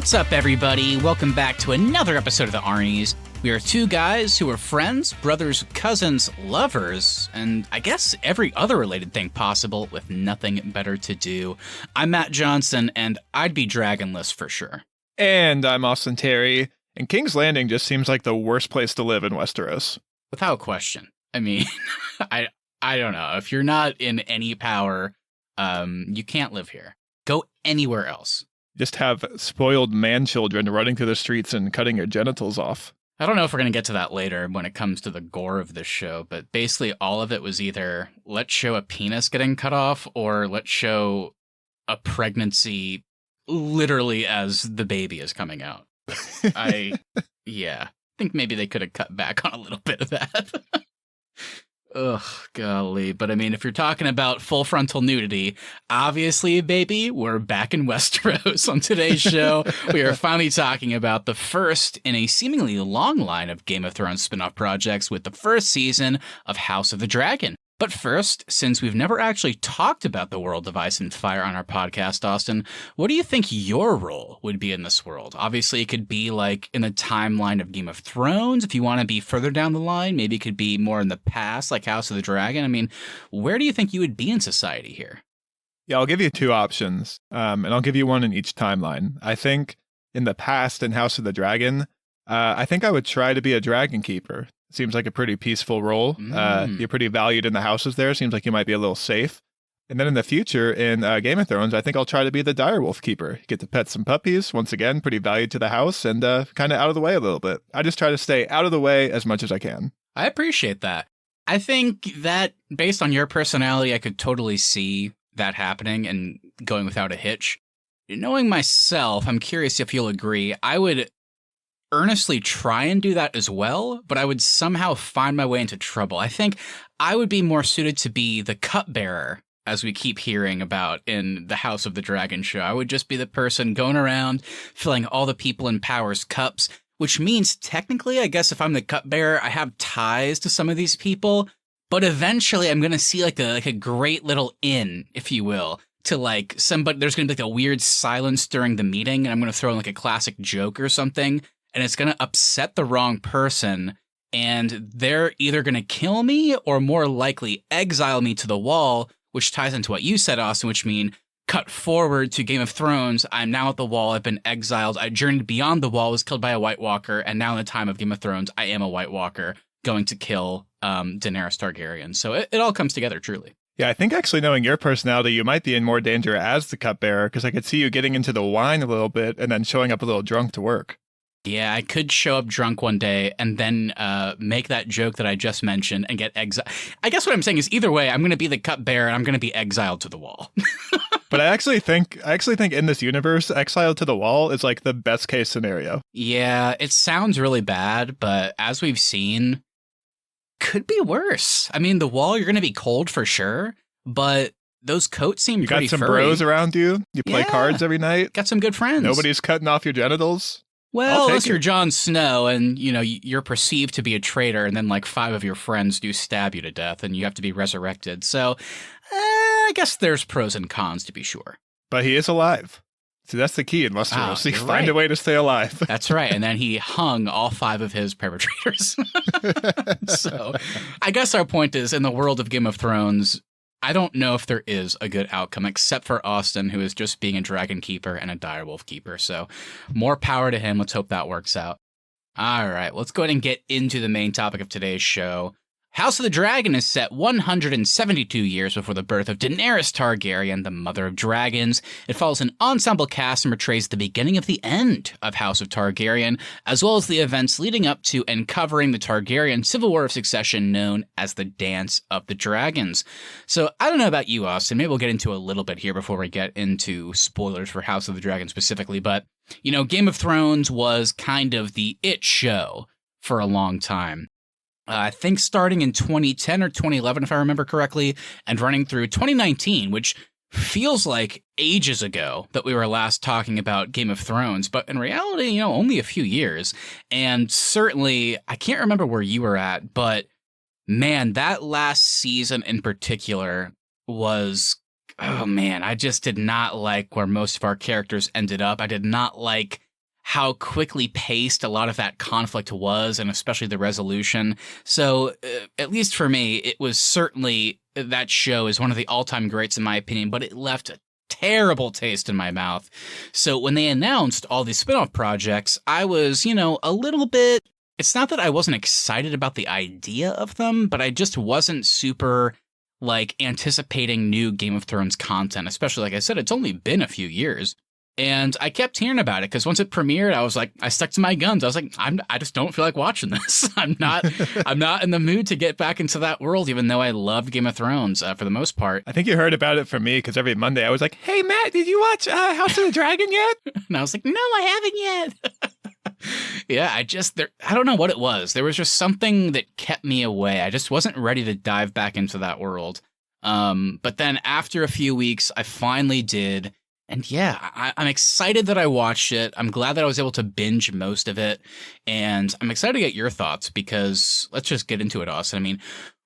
What's up, everybody? Welcome back to another episode of the Arnies. We are two guys who are friends, brothers, cousins, lovers, and I guess every other related thing possible with nothing better to do. I'm Matt Johnson, and I'd be dragonless for sure. And I'm Austin Terry, and King's Landing just seems like the worst place to live in Westeros. Without question. I mean, I don't know. If you're not in any power, you can't live here. Go anywhere else. Just have spoiled man-children running through the streets and cutting your genitals off. I don't know if we're going to get to that later when it comes to the gore of this show, but basically all of it was either let's show a penis getting cut off or let's show a pregnancy literally as the baby is coming out. I think maybe they could have cut back on a little bit of that. Ugh, golly. But I mean, if you're talking about full frontal nudity, obviously, baby, we're back in Westeros. On today's show, we are finally talking about the first in a seemingly long line of Game of Thrones spin-off projects with the first season of House of the Dragon. But first, since we've never actually talked about the world of Ice and Fire on our podcast, Austin, what do you think your role would be in this world? Obviously, it could be like in the timeline of Game of Thrones. If you want to be further down the line, maybe it could be more in the past, like House of the Dragon. I mean, where do you think you would be in society here? Yeah, I'll give you two options, and I'll give you one in each timeline. I think in the past in House of the Dragon, I think I would try to be a dragon keeper. Seems like a pretty peaceful role. You're pretty valued in the houses there. Seems like you might be a little safe. And then in the future, in Game of Thrones, I think I'll try to be the direwolf keeper. Get to pet some puppies. Once again, pretty valued to the house and kind of out of the way a little bit. I just try to stay out of the way as much as I can. I appreciate that. I think that based on your personality, I could totally see that happening and going without a hitch. Knowing myself, I'm curious if you'll agree, I would earnestly try and do that as well, but I would somehow find my way into trouble. I think I would be more suited to be the cupbearer, as we keep hearing about in the House of the Dragon show. I would just be the person going around filling all the people in power's cups, which means technically, I guess if I'm the cupbearer, I have ties to some of these people, but eventually I'm going to see like a great little inn, if you will, to like somebody, there's going to be like a weird silence during the meeting, and I'm going to throw in like a classic joke or something, and it's going to upset the wrong person, and they're either going to kill me or more likely exile me to the wall, which ties into what you said, Austin, which mean cut forward to Game of Thrones. I'm now at the wall. I've been exiled. I journeyed beyond the wall, was killed by a White Walker, and now in the time of Game of Thrones, I am a White Walker going to kill Daenerys Targaryen. So it all comes together, truly. Yeah, I think actually knowing your personality, you might be in more danger as the cupbearer, because I could see you getting into the wine a little bit and then showing up a little drunk to work. Yeah, I could show up drunk one day and then make that joke that I just mentioned and get exiled. I guess what I'm saying is either way, I'm going to be the cupbearer and I'm going to be exiled to the wall. But I actually think in this universe, exiled to the wall is like the best case scenario. Yeah, it sounds really bad, but as we've seen, could be worse. I mean, the wall, you're going to be cold for sure, but those coats seem pretty furry. You got some bros around you? You play cards every night? Got some good friends. Nobody's cutting off your genitals? Well, unless you're Jon Snow and, you know, you're perceived to be a traitor and then like 5 of your friends do stab you to death and you have to be resurrected. So I guess there's pros and cons to be sure. But he is alive. See, that's the key in Westeros. You find right. a way to stay alive. That's right. And then he hung all 5 of his perpetrators. So I guess our point is in the world of Game of Thrones, I don't know if there is a good outcome except for Austin, who is just being a dragon keeper and a direwolf keeper. So more power to him. Let's hope that works out. All right, let's go ahead and get into the main topic of today's show. House of the Dragon is set 172 years before the birth of Daenerys Targaryen, the Mother of Dragons. It follows an ensemble cast and portrays the beginning of the end of House of Targaryen, as well as the events leading up to and covering the Targaryen Civil War of Succession known as the Dance of the Dragons. So I don't know about you, Austin. Maybe we'll get into a little bit here before we get into spoilers for House of the Dragon specifically. But, you know, Game of Thrones was kind of the it show for a long time. I think starting in 2010 or 2011, if I remember correctly, and running through 2019, which feels like ages ago that we were last talking about Game of Thrones, but in reality, you know, only a few years. And certainly, I can't remember where you were at, but man, that last season in particular was, oh man, I just did not like where most of our characters ended up. I did not like how quickly paced a lot of that conflict was, and especially the resolution. So, at least for me, it was certainly, that show is one of the all-time greats in my opinion, but it left a terrible taste in my mouth. So when they announced all these spin-off projects, I was, a little bit, it's not that I wasn't excited about the idea of them, but I just wasn't super anticipating new Game of Thrones content, especially, like I said, it's only been a few years. And I kept hearing about it because once it premiered, I stuck to my guns. I was like, I just don't feel like watching this. I'm not in the mood to get back into that world, even though I loved Game of Thrones for the most part. I think you heard about it from me because every Monday I was like, hey, Matt, did you watch House of the Dragon yet? And I was like, no, I haven't yet. Yeah, I don't know what it was. There was just something that kept me away. I just wasn't ready to dive back into that world. But then after a few weeks, I finally did. And yeah, I'm excited that I watched it. I'm glad that I was able to binge most of it. And I'm excited to get your thoughts because let's just get into it, Austin. I mean,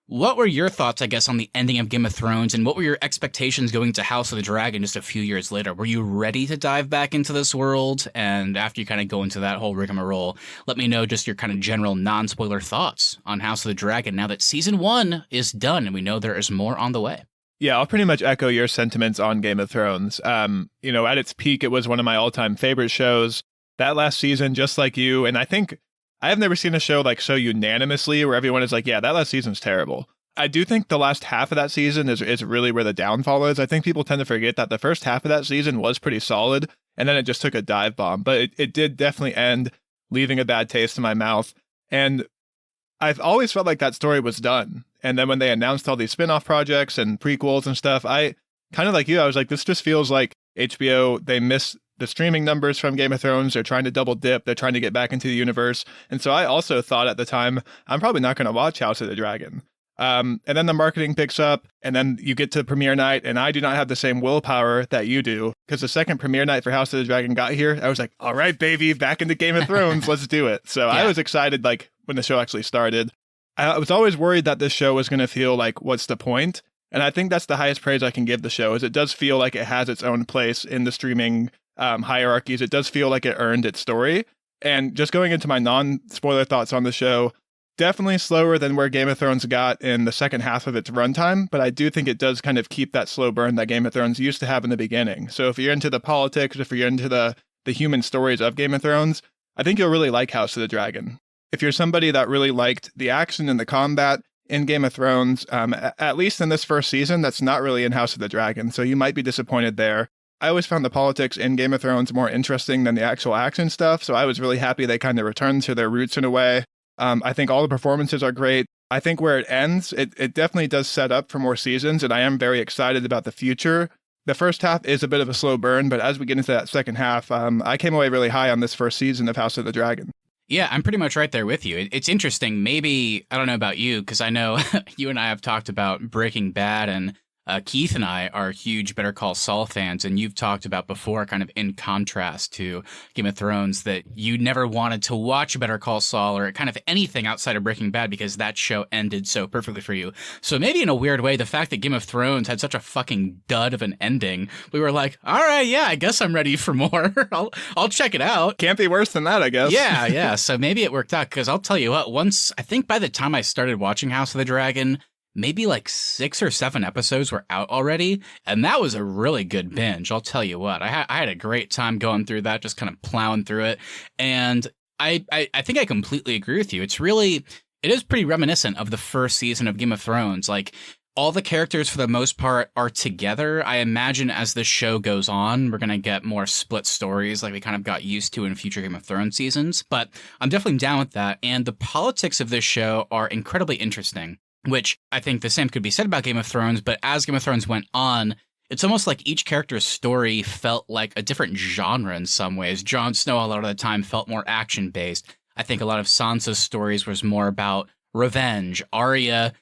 what were your thoughts, I guess, on the ending of Game of Thrones? And what were your expectations going to House of the Dragon just a few years later? Were you ready to dive back into this world? And after you kind of go into that whole rigmarole, let me know just your kind of general non-spoiler thoughts on House of the Dragon now that season 1 is done and we know there is more on the way. Yeah, I'll pretty much echo your sentiments on Game of Thrones. At its peak, it was one of my all-time favorite shows. That last season, just like you, and I think I have never seen a show so unanimously where everyone is like, yeah, that last season's terrible. I do think the last half of that season is really where the downfall is. I think people tend to forget that the first half of that season was pretty solid, and then it just took a dive bomb. But it did definitely end leaving a bad taste in my mouth. And I've always felt like that story was done. And then when they announced all these spin-off projects and prequels and stuff, I kind of like you, I was like, this just feels like HBO, they miss the streaming numbers from Game of Thrones. They're trying to double dip. They're trying to get back into the universe. And so I also thought at the time, I'm probably not going to watch House of the Dragon. And then the marketing picks up, and then you get to premiere night, and I do not have the same willpower that you do, because the second premiere night for House of the Dragon got here, I was like, all right, baby, back into Game of Thrones, let's do it. So yeah. I was excited, when the show actually started. I was always worried that this show was going to feel like, what's the point? And I think that's the highest praise I can give the show, is it does feel like it has its own place in the streaming hierarchies. It does feel like it earned its story. And just going into my non-spoiler thoughts on the show, definitely slower than where Game of Thrones got in the second half of its runtime, but I do think it does kind of keep that slow burn that Game of Thrones used to have in the beginning. So if you're into the politics, if you're into the human stories of Game of Thrones, I think you'll really like House of the Dragon. If you're somebody that really liked the action and the combat in Game of Thrones, at least in this first season, that's not really in House of the Dragon, so you might be disappointed there. I always found the politics in Game of Thrones more interesting than the actual action stuff, so I was really happy they kind of returned to their roots in a way. I think all the performances are great. I think where it ends, it definitely does set up for more seasons, and I am very excited about the future. The first half is a bit of a slow burn, but as we get into that second half, I came away really high on this first season of House of the Dragon. Yeah, I'm pretty much right there with you. It's interesting. Maybe, I don't know about you, because I know you and I have talked about Breaking Bad, and Keith and I are huge Better Call Saul fans, and you've talked about before, kind of in contrast to Game of Thrones, that you never wanted to watch Better Call Saul or kind of anything outside of Breaking Bad because that show ended so perfectly for you. So maybe in a weird way, the fact that Game of Thrones had such a fucking dud of an ending, we were like, all right, yeah, I guess I'm ready for more. I'll check it out. Can't be worse than that, I guess. Yeah. So maybe it worked out, because I'll tell you what, I think by the time I started watching House of the Dragon, maybe 6 or 7 episodes were out already, and that was a really good binge. I'll tell you what, I had a great time going through that, just kind of plowing through it, and I think I completely agree with you. It is pretty reminiscent of the first season of Game of Thrones. All the characters, for the most part, are together. I imagine as the show goes on, we're going to get more split stories like we kind of got used to in future Game of Thrones seasons, but I'm definitely down with that, and the politics of this show are incredibly interesting, which I think the same could be said about Game of Thrones, but as Game of Thrones went on, it's almost like each character's story felt like a different genre in some ways. Jon Snow, a lot of the time, felt more action-based. I think a lot of Sansa's stories was more about revenge. Arya,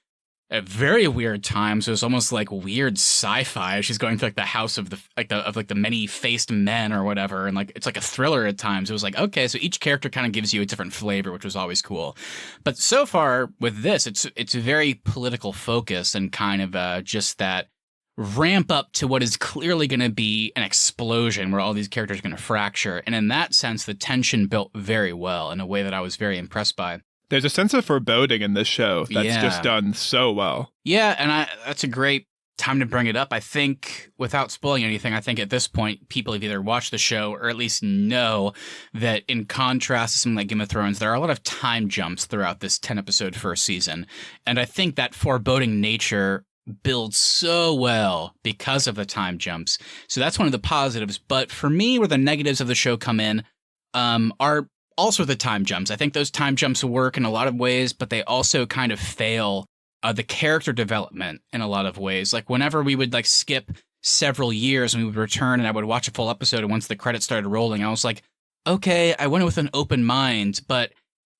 at very weird times, it was almost like weird sci-fi. She's going to the house of the many-faced men or whatever, and it's like a thriller at times. It was like, okay, so each character kind of gives you a different flavor, which was always cool. But so far with this, it's very political focus and kind of just that ramp up to what is clearly going to be an explosion where all these characters are going to fracture. And in that sense, the tension built very well in a way that I was very impressed by. There's a sense of foreboding in this show that's just done so well. Yeah, and that's a great time to bring it up. I think, without spoiling anything, I think at this point, people have either watched the show or at least know that in contrast to something like Game of Thrones, there are a lot of time jumps throughout this 10-episode first season. And I think that foreboding nature builds so well because of the time jumps. So that's one of the positives. But for me, where the negatives of the show come in are also the time jumps. I think those time jumps work in a lot of ways, but they also kind of fail the character development in a lot of ways. Like whenever we would like skip several years and we would return and I would watch a full episode, and once the credits started rolling, I was like, okay, I went with an open mind, but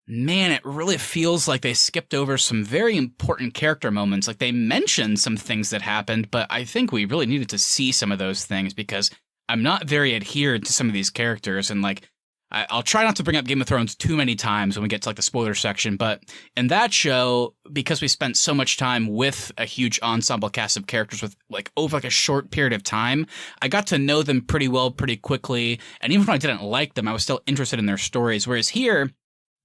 man, it really feels like they skipped over some very important character moments. Like they mentioned some things that happened, but I think we really needed to see some of those things because I'm not very adhered to some of these characters. And like, I'll try not to bring up Game of Thrones too many times when we get to like the spoiler section, but in that show, because we spent so much time with a huge ensemble cast of characters with like over like a short period of time, I got to know them pretty well, pretty quickly. And even when I didn't like them, I was still interested in their stories. Whereas here,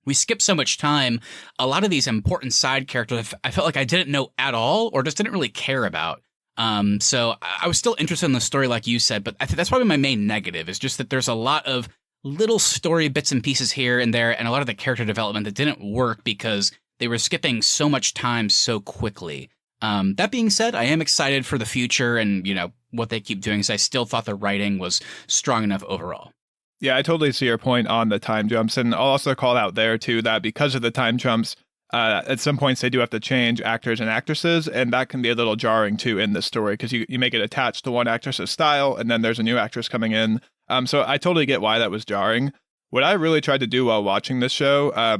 we skip so much time, a lot of these important side characters I felt like I didn't know at all or just didn't really care about. So I was still interested in the story like you said, but I think that's probably my main negative is just that there's a lot of little story bits and pieces here and there and a lot of the character development that didn't work because they were skipping so much time so quickly. That being said, I am excited for the future and, you know, what they keep doing, so I still thought the writing was strong enough overall. Yeah, I totally see your point on the time jumps. And I'll also call out there, too, that because of the time jumps, at some points they do have to change actors and actresses. And that can be a little jarring, too, in this story because you make it attached to one actress's style and then there's a new actress coming in. So I totally get why that was jarring. What I really tried to do while watching this show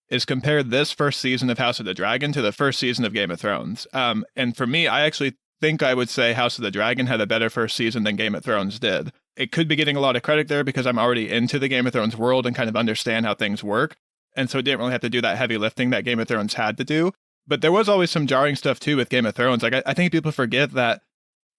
is compare this first season of House of the Dragon to the first season of Game of Thrones. And for me, I actually think I would say House of the Dragon had a better first season than Game of Thrones did. It could be getting a lot of credit there because I'm already into the Game of Thrones world and kind of understand how things work. And so it didn't really have to do that heavy lifting that Game of Thrones had to do. But there was always some jarring stuff too with Game of Thrones. Like I think people forget that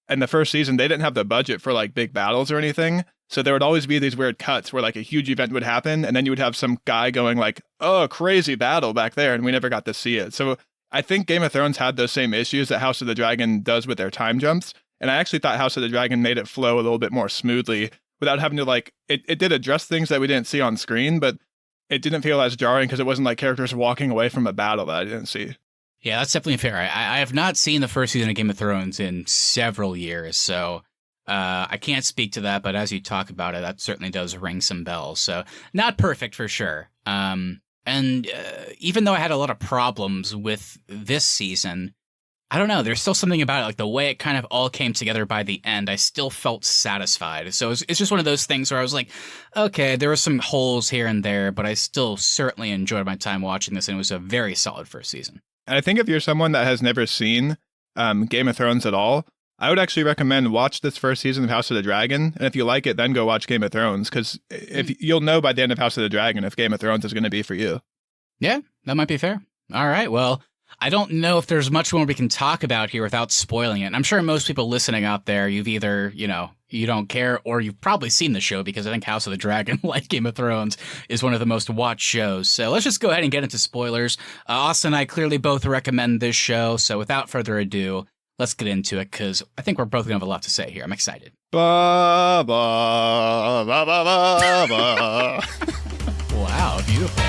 in the first season, they didn't have the budget for like big battles or anything. So there would always be these weird cuts where like a huge event would happen. And then you would have some guy going like, oh, crazy battle back there. And we never got to see it. So I think Game of Thrones had those same issues that House of the Dragon does with their time jumps. And I actually thought House of the Dragon made it flow a little bit more smoothly without having to like, it did address things that we didn't see on screen, but it didn't feel as jarring because it wasn't like characters walking away from a battle that I didn't see. Yeah, that's definitely fair. I have not seen the first season of Game of Thrones in several years, so I can't speak to that, but as you talk about it, that certainly does ring some bells. So not perfect for sure. And even though I had a lot of problems with this season, I don't know, there's still something about it, like the way it kind of all came together by the end, I still felt satisfied. So it's just one of those things where I was like, okay, there were some holes here and there, but I still certainly enjoyed my time watching this, and it was a very solid first season. And I think if you're someone that has never seen Game of Thrones at all, I would actually recommend watch this first season of House of the Dragon. And if you like it, then go watch Game of Thrones. Because if you'll know by the end of House of the Dragon if Game of Thrones is going to be for you. Yeah, that might be fair. All right, well, I don't know if there's much more we can talk about here without spoiling it. And I'm sure most people listening out there, you've either, you know, you don't care, or you've probably seen the show because I think House of the Dragon, like Game of Thrones, is one of the most watched shows. So let's just go ahead and get into spoilers. Austin and I clearly both recommend this show. So without further ado, let's get into it because I think we're both going to have a lot to say here. I'm excited. Ba, ba, ba, ba, ba, ba. Wow, beautiful.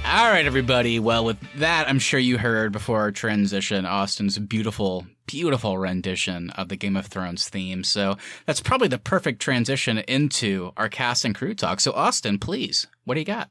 All right, everybody. Well, with that, I'm sure you heard before our transition Austin's beautiful, beautiful rendition of the Game of Thrones theme. So that's probably the perfect transition into our cast and crew talk. So Austin, please, what do you got?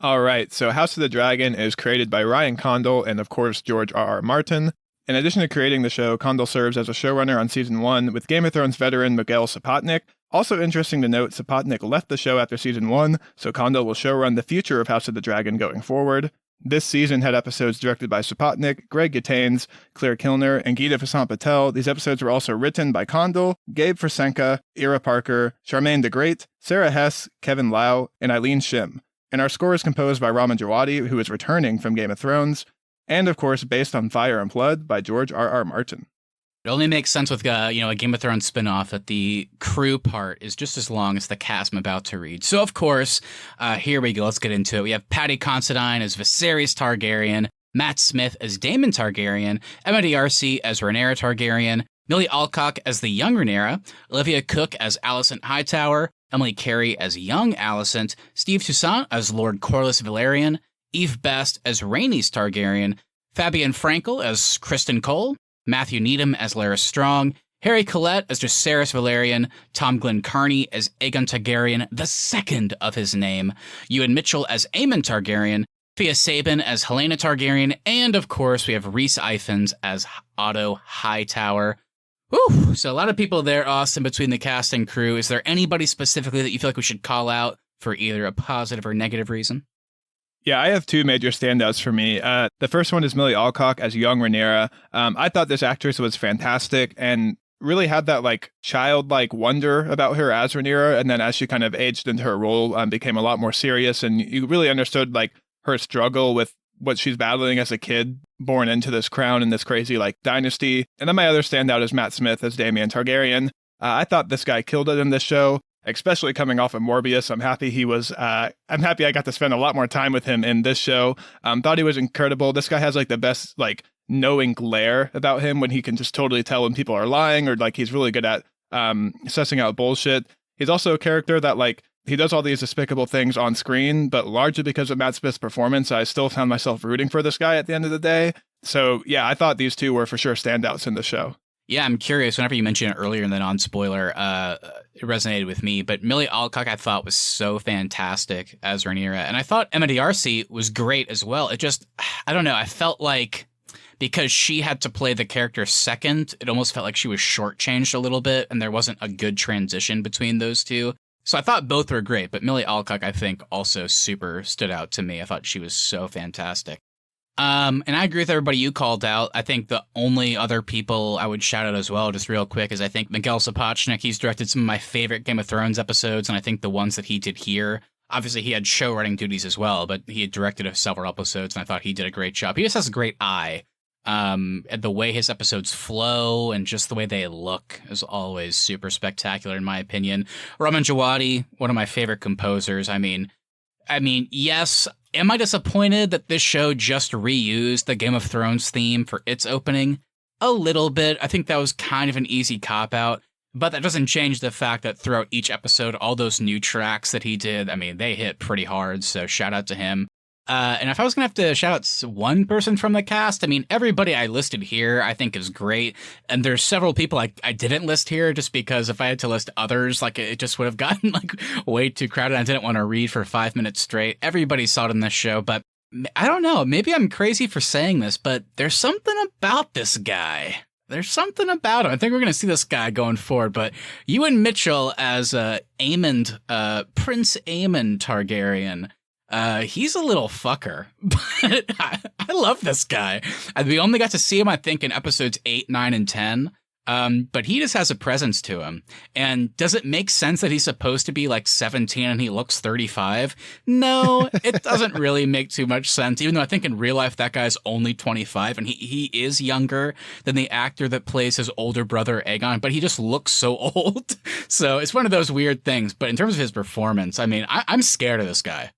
All right. So House of the Dragon is created by Ryan Condal and, of course, George R.R. Martin. In addition to creating the show, Condal serves as a showrunner on season 1 with Game of Thrones veteran Miguel Sapochnik. Also interesting to note, Sapochnik left the show after season 1, so Condal will showrun the future of House of the Dragon going forward. This season had episodes directed by Sapochnik, Greg Gitanes, Claire Kilner, and Geeta Vasant-Patel. These episodes were also written by Condal, Gabe Frasenka, Ira Parker, Charmaine the Great, Sarah Hess, Kevin Lau, and Eileen Shim. And our score is composed by Ramin Djawadi, who is returning from Game of Thrones, and of course, based on Fire and Blood by George R.R. Martin. It only makes sense with a Game of Thrones spinoff that the crew part is just as long as the cast I'm about to read. So, of course, here we go. Let's get into it. We have Paddy Considine as Viserys Targaryen, Matt Smith as Daemon Targaryen, Emma D'Arcy as Rhaenyra Targaryen, Millie Alcock as the young Rhaenyra, Olivia Cook as Alicent Hightower, Emily Carey as young Alicent, Steve Toussaint as Lord Corlys Velaryon, Eve Best as Rhaenys Targaryen, Fabian Frankel as Kristen Cole, Matthew Needham as Larys Strong, Harry Collette as Jacaerys Velaryon, Tom Glenn Carney as Aegon Targaryen, the second of his name, Ewan Mitchell as Aemon Targaryen, Fia Sabin as Helena Targaryen, and of course we have Rhys Ifans as Otto Hightower. Whew, so a lot of people there, Austin, between the cast and crew. Is there anybody specifically that you feel like we should call out for either a positive or negative reason? Yeah, I have two major standouts for me. The first one is Millie Alcock as young Rhaenyra. I thought this actress was fantastic and really had that like childlike wonder about her as Rhaenyra. And then as she kind of aged into her role, became a lot more serious. And you really understood like her struggle with what she's battling as a kid, born into this crown and this crazy like dynasty. And then my other standout is Matt Smith as Daemon Targaryen. I thought this guy killed it in this show, especially coming off of Morbius. I'm happy I got to spend a lot more time with him in this show. Thought he was incredible. This guy has like the best like knowing glare about him when he can just totally tell when people are lying, or like he's really good at sussing out bullshit. He's also a character that like he does all these despicable things on screen, but largely because of Matt Smith's performance, I still found myself rooting for this guy at the end of the day. So yeah, I thought these two were for sure standouts in the show. Yeah, I'm curious. Whenever you mentioned it earlier in the non-spoiler, it resonated with me. But Millie Alcock, I thought, was so fantastic as Rhaenyra. And I thought Emma D'Arcy was great as well. It just, I don't know, I felt like because she had to play the character second, it almost felt like she was shortchanged a little bit, and there wasn't a good transition between those two. So I thought both were great, but Millie Alcock, I think, also super stood out to me. I thought she was so fantastic. And I agree with everybody you called out. I think the only other people I would shout out as well, just real quick, is I think Miguel Sapochnik. He's directed some of my favorite Game of Thrones episodes, and I think the ones that he did here, obviously he had show writing duties as well, but he had directed several episodes, and I thought he did a great job. He just has a great eye. And the way his episodes flow and just the way they look is always super spectacular, in my opinion. Ramin Djawadi, one of my favorite composers. I mean, yes. Am I disappointed that this show just reused the Game of Thrones theme for its opening? A little bit. I think that was kind of an easy cop-out, but that doesn't change the fact that throughout each episode, all those new tracks that he did, I mean, they hit pretty hard, so shout out to him. And if I was going to have to shout out one person from the cast, I mean, everybody I listed here I think is great. And there's several people I didn't list here just because if I had to list others, like it just would have gotten like way too crowded. I didn't want to read for 5 minutes straight. Everybody saw it in this show, but I don't know. Maybe I'm crazy for saying this, but there's something about this guy. There's something about him. I think we're going to see this guy going forward, but Ewan Mitchell as Prince Aemon Targaryen. He's a little fucker, but I love this guy. We only got to see him, I think, in episodes 8, 9, and 10. But he just has a presence to him. And does it make sense that he's supposed to be like 17 and he looks 35? No, it doesn't really make too much sense, even though I think in real life that guy's only 25 and he is younger than the actor that plays his older brother Aegon, but he just looks so old. So it's one of those weird things. But in terms of his performance, I mean, I'm scared of this guy.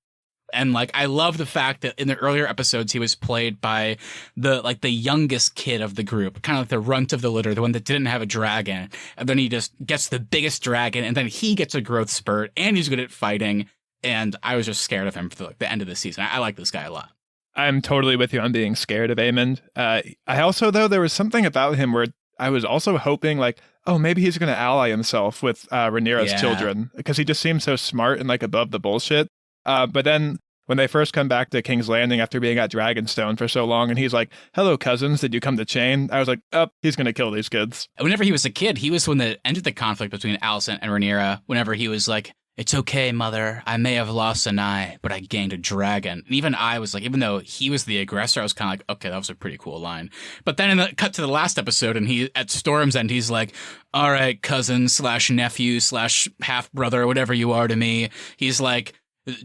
And like, I love the fact that in the earlier episodes, he was played by the youngest kid of the group, kind of like the runt of the litter, the one that didn't have a dragon. And then he just gets the biggest dragon, and then he gets a growth spurt, and he's good at fighting. And I was just scared of him for the end of the season. I like this guy a lot. I'm totally with you on being scared of Aemond. I also, though, there was something about him where I was also hoping like, oh, maybe he's going to ally himself with Rhaenyra's children, because he just seems so smart and like above the bullshit. But then when they first come back to King's Landing after being at Dragonstone for so long, and he's like, hello, cousins, did you come to chain? I was like, oh, he's going to kill these kids. Whenever he was a kid, he was the one that ended the conflict between Alicent and Rhaenyra, whenever he was like, it's okay, mother, I may have lost an eye, but I gained a dragon. And even I was like, even though he was the aggressor, I was kind of like, okay, that was a pretty cool line. But then in the cut to the last episode, and he at Storm's End, he's like, all right, cousin / nephew / half brother, whatever you are to me. He's like,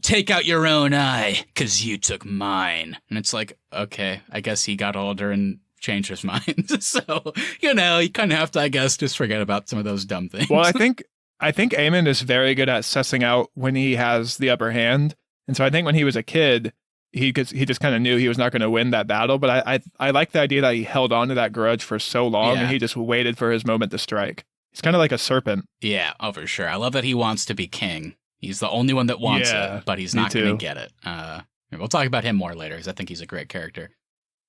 take out your own eye, 'cause you took mine. And it's like, okay, I guess he got older and changed his mind. So, you kind of have to, I guess, just forget about some of those dumb things. Well, I think Eamon is very good at sussing out when he has the upper hand. And so I think when he was a kid, he just kind of knew he was not going to win that battle. But I like the idea that he held on to that grudge for so long and he just waited for his moment to strike. He's kind of like a serpent. Yeah, for sure. I love that he wants to be king. He's the only one that wants it, but he's not going to get it. We'll talk about him more later because I think he's a great character.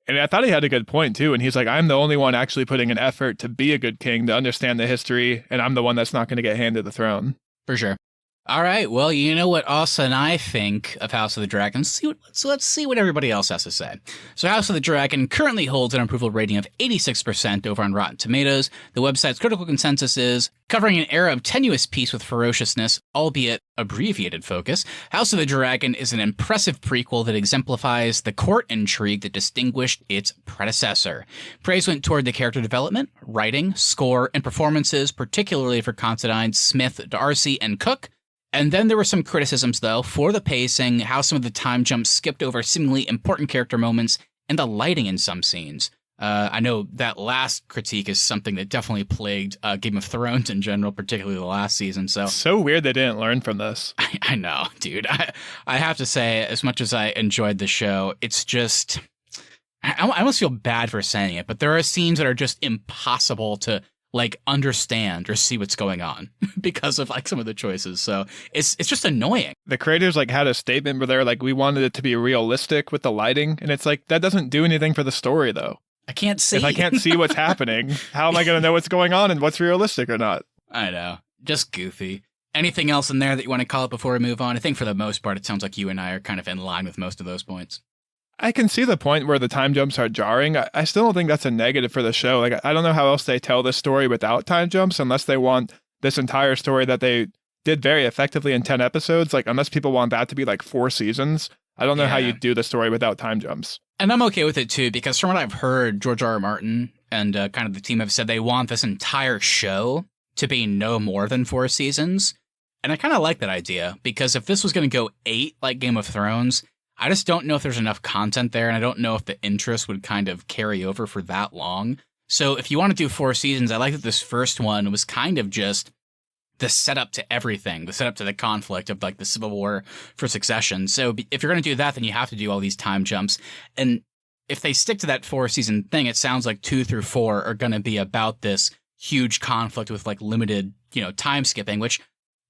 And I thought he had a good point, too. And he's like, I'm the only one actually putting an effort to be a good king, to understand the history, and I'm the one that's not going to get handed the throne. For sure. All right, well, you know what Asa and I think of House of the Dragon, so let's see what everybody else has to say. So House of the Dragon currently holds an approval rating of 86% over on Rotten Tomatoes. The website's critical consensus is, covering an era of tenuous peace with ferociousness, albeit abbreviated focus, House of the Dragon is an impressive prequel that exemplifies the court intrigue that distinguished its predecessor. Praise went toward the character development, writing, score, and performances, particularly for Considine, Smith, Darcy, and Cook. And then there were some criticisms, though, for the pacing, how some of the time jumps skipped over seemingly important character moments, and the lighting in some scenes. I know that last critique is something that definitely plagued Game of Thrones in general, particularly the last season. So weird they didn't learn from this. I know, dude. I have to say, as much as I enjoyed the show, it's just... I almost feel bad for saying it, but there are scenes that are just impossible to understand or see what's going on because of some of the choices. So it's just annoying. The creators had a statement where they're we wanted it to be realistic with the lighting, and it's that doesn't do anything for the story though. I can't see. If I can't see what's happening, how am I going to know what's going on and what's realistic or not? I know. Just goofy. Anything else in there that you want to call it before we move on? I think for the most part, it sounds like you and I are kind of in line with most of those points. I can see the point where the time jumps are jarring. I still don't think that's a negative for the show. I don't know how else they tell this story without time jumps, unless they want this entire story that they did very effectively in 10 episodes. Unless people want that to be 4 seasons. I don't know how you do the story without time jumps. And I'm okay with it too, because from what I've heard, George R. R. Martin and kind of the team have said they want this entire show to be no more than 4 seasons. And I kind of like that idea, because if this was going to go 8 like Game of Thrones, I just don't know if there's enough content there, and I don't know if the interest would kind of carry over for that long. So if you want to do 4 seasons, I like that this first one was kind of just the setup to everything, the setup to the conflict of the Civil War for Succession. So if you're going to do that, then you have to do all these time jumps. And if they stick to that 4-season thing, it sounds like 2 through 4 are going to be about this huge conflict with limited, time skipping, which...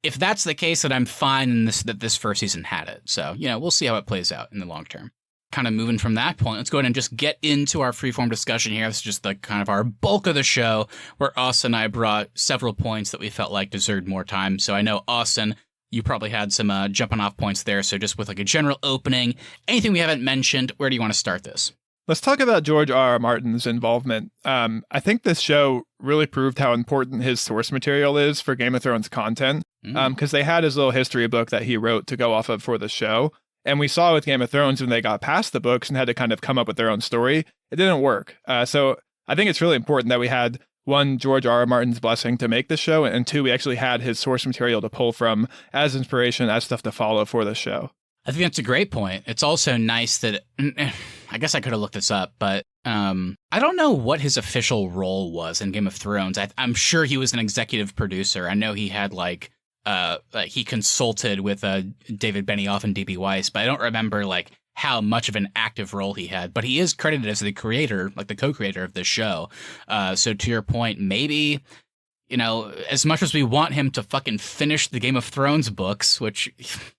if that's the case, then I'm fine that this first season had it. So, we'll see how it plays out in the long term. Kind of moving from that point, let's go ahead and just get into our freeform discussion here. This is just the kind of our bulk of the show, where Austin and I brought several points that we felt like deserved more time. So I know, Austin, you probably had some jumping off points there. So just with a general opening, anything we haven't mentioned, where do you want to start this? Let's talk about George R. R. Martin's involvement. I think this show really proved how important his source material is for Game of Thrones content, because they had his little history book that he wrote to go off of for the show. And we saw with Game of Thrones, when they got past the books and had to kind of come up with their own story, it didn't work. So I think it's really important that we had, 1, George R. R. Martin's blessing to make this show, and 2, we actually had his source material to pull from as inspiration, as stuff to follow for the show. I think that's a great point. It's also nice that, I guess I could have looked this up, but I don't know what his official role was in Game of Thrones. I'm sure he was an executive producer. I know he had he consulted with David Benioff and D.B. Weiss, but I don't remember how much of an active role he had. But he is credited as the creator, the co-creator of this show. So to your point, maybe, as much as we want him to fucking finish the Game of Thrones books, which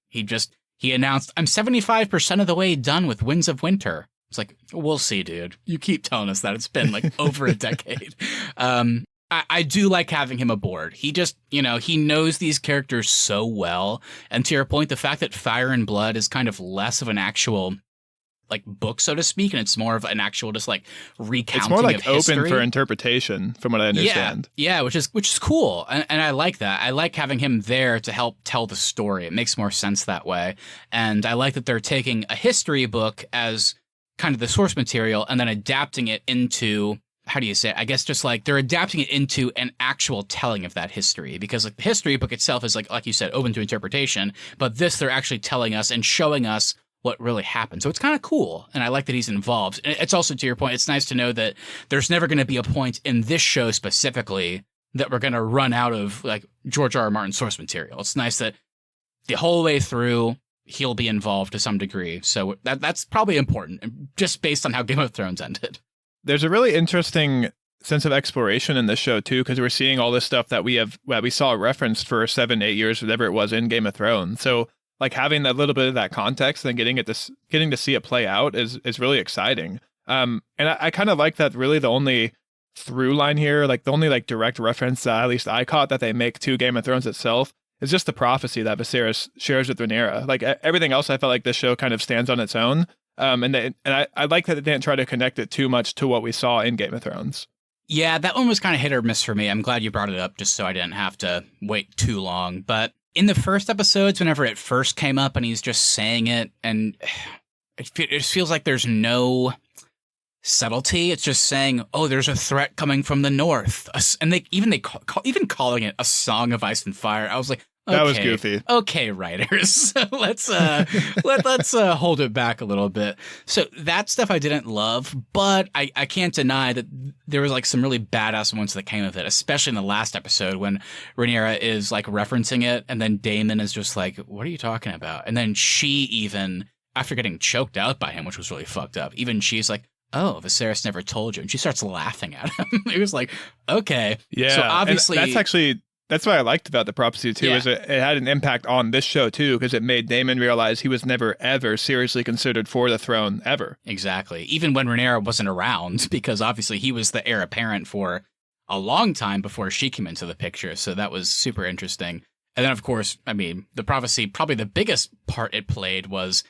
he announced, I'm 75% of the way done with Winds of Winter. It's we'll see, dude. You keep telling us that. It's been over a decade. I do like having him aboard. He just, he knows these characters so well. And to your point, the fact that Fire and Blood is kind of less of an actual book, so to speak, and it's more of an actual just recounting. It's more of history. Open for interpretation, from what I understand. Yeah, which is cool, and I like that. I like having him there to help tell the story. It makes more sense that way, and I like that they're taking a history book as kind of the source material and then adapting it into how do you say it? I guess just like they're adapting it into an actual telling of that history, because like the history book itself is like you said, open to interpretation, but this they're actually telling us and showing us what really happened. So it's kind of cool, and I like that he's involved. And it's also, to your point, it's nice to know that there's never going to be a point in this show specifically that we're going to run out of like George R. R. Martin source material. It's nice that the whole way through he'll be involved to some degree. So that's probably important, just based on how Game of Thrones ended. There's a really interesting sense of exploration in this show too, because we're seeing all this stuff that we saw referenced for 7-8 years, whatever it was in Game of Thrones. So like having that little bit of that context and getting to see it play out is really exciting. And I kind of like that. Really, the only through line here, like the only like direct reference at least I caught that they make to Game of Thrones itself is just the prophecy that Viserys shares with Rhaenyra. Like everything else, I felt like this show kind of stands on its own. And I like that they didn't try to connect it too much to what we saw in Game of Thrones. Yeah, that one was kind of hit or miss for me. I'm glad you brought it up just so I didn't have to wait too long. But in the first episodes, whenever it first came up and he's just saying it, and it feels like there's no subtlety. It's just saying, "Oh, there's a threat coming from the north," and even calling it a song of ice and fire. I was like, okay, that was goofy. Okay, writers, let's hold it back a little bit. So that stuff I didn't love, but I can't deny that there was like some really badass moments that came of it, especially in the last episode when Rhaenyra is like referencing it, and then Daemon is just like, "What are you talking about?" And then she even, after getting choked out by him, which was really fucked up, even she's like, "Oh, Viserys never told you," and she starts laughing at him. It was like, okay, yeah. So obviously, and that's what I liked about the prophecy too. Is it had an impact on this show too, because it made Daemon realize he was never ever seriously considered for the throne ever. Exactly. Even when Rhaenyra wasn't around, because obviously he was the heir apparent for a long time before she came into the picture. So that was super interesting. And then, of course, I mean, the prophecy, probably the biggest part it played was,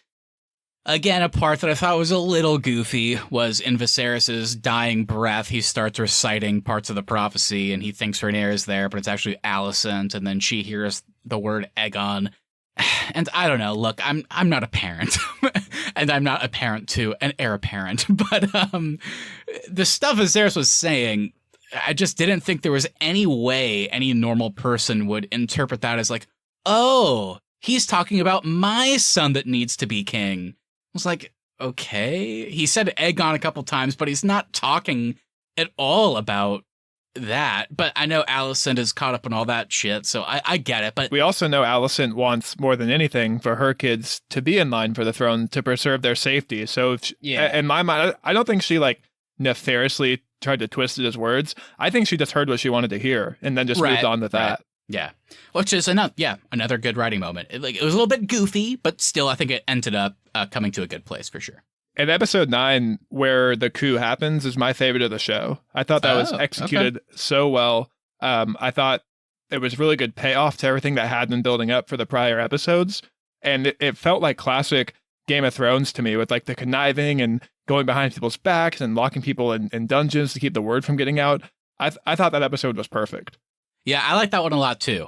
again, a part that I thought was a little goofy, was in Viserys' dying breath. He starts reciting parts of the prophecy, and he thinks Rhaenyra is there, but it's actually Alicent, and then she hears the word Aegon. And I don't know. Look, I'm not a parent, and I'm not a parent to an heir apparent, but the stuff Viserys was saying, I just didn't think there was any way any normal person would interpret that as like, oh, he's talking about my son that needs to be king. I was like, okay. He said Aegon a couple times, but he's not talking at all about that. But I know Alicent is caught up in all that shit, so I get it. But we also know Alicent wants more than anything for her kids to be in line for the throne to preserve their safety. So in my mind, I don't think she like nefariously tried to twist it as words. I think she just heard what she wanted to hear and then just moved on with that. Yeah, which is another good writing moment. It was a little bit goofy, but still, I think it ended up coming to a good place for sure. And episode 9, where the coup happens, is my favorite of the show. I thought that was executed so well. I thought it was really good payoff to everything that had been building up for the prior episodes, and it felt like classic Game of Thrones to me, with like the conniving and going behind people's backs and locking people in dungeons to keep the word from getting out. I thought that episode was perfect. Yeah, I like that one a lot too.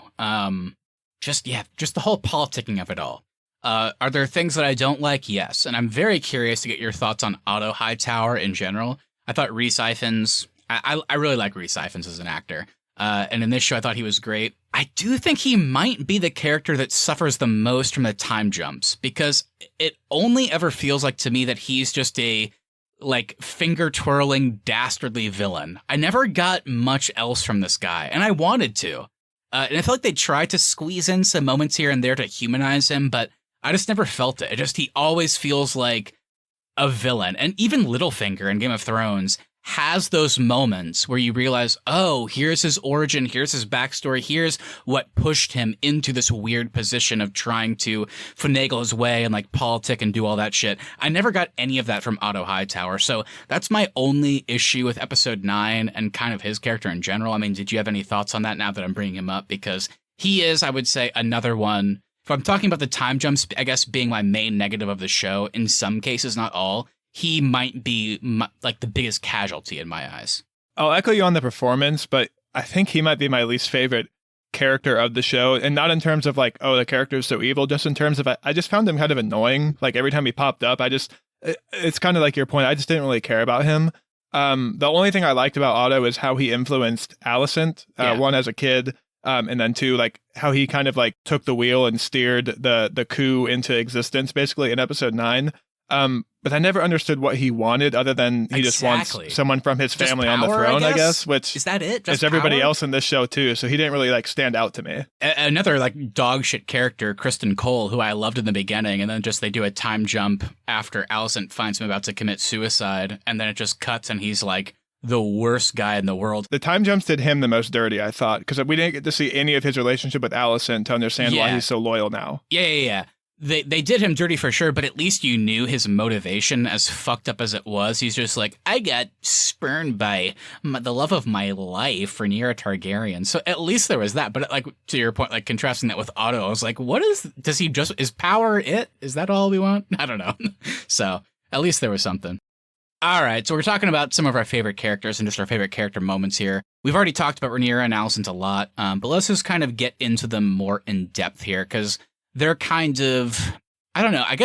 Just the whole politicking of it all. Are there things that I don't like? Yes. And I'm very curious to get your thoughts on Otto Hightower in general. I thought Rhys Ifans, I really like Rhys Ifans as an actor. And in this show, I thought he was great. I do think he might be the character that suffers the most from the time jumps, because it only ever feels like to me that he's just a like finger twirling dastardly villain. I never got much else from this guy, and I wanted to. And I feel like they tried to squeeze in some moments here and there to humanize him, but I just never felt it. He always feels like a villain. And even Littlefinger in Game of Thrones has those moments where you realize, oh, here's his origin, here's his backstory, here's what pushed him into this weird position of trying to finagle his way and like politic and do all that shit. I never got any of that from Otto Hightower. So that's my only issue with episode 9 and kind of his character in general. I mean, did you have any thoughts on that now that I'm bringing him up? Because he is, I would say, another one. If I'm talking about the time jumps, I guess being my main negative of the show, in some cases, not all, he might be like the biggest casualty in my eyes. I'll echo you on the performance, but I think he might be my least favorite character of the show. And not in terms of like, oh, the character is so evil, just in terms of, I just found him kind of annoying. Like every time he popped up, it's kind of like your point. I just didn't really care about him. The only thing I liked about Otto is how he influenced Alicent, one as a kid, and then two, like how he kind of like took the wheel and steered the coup into existence, basically in episode 9. But I never understood what he wanted other than he just wants someone from his family on the throne, I guess, which is that it? Just everybody else in this show too. So he didn't really like stand out to me. Another like dog shit character, Kristen Cole, who I loved in the beginning, and then just they do a time jump after Alicent finds him about to commit suicide, and then it just cuts and he's like the worst guy in the world. The time jumps did him the most dirty, I thought, because we didn't get to see any of his relationship with Alicent to understand why he's so loyal now. Yeah. They did him dirty for sure, but at least you knew his motivation, as fucked up as it was. He's just like, I got spurned by the love of my life, Rhaenyra Targaryen. So at least there was that. But like to your point, like contrasting that with Otto, I was like, is power it? Is that all we want? I don't know. So at least there was something. All right, so we're talking about some of our favorite characters and just our favorite character moments here. We've already talked about Rhaenyra and Alicent a lot, but let's just kind of get into them more in depth here, because they're kind of, I don't know, I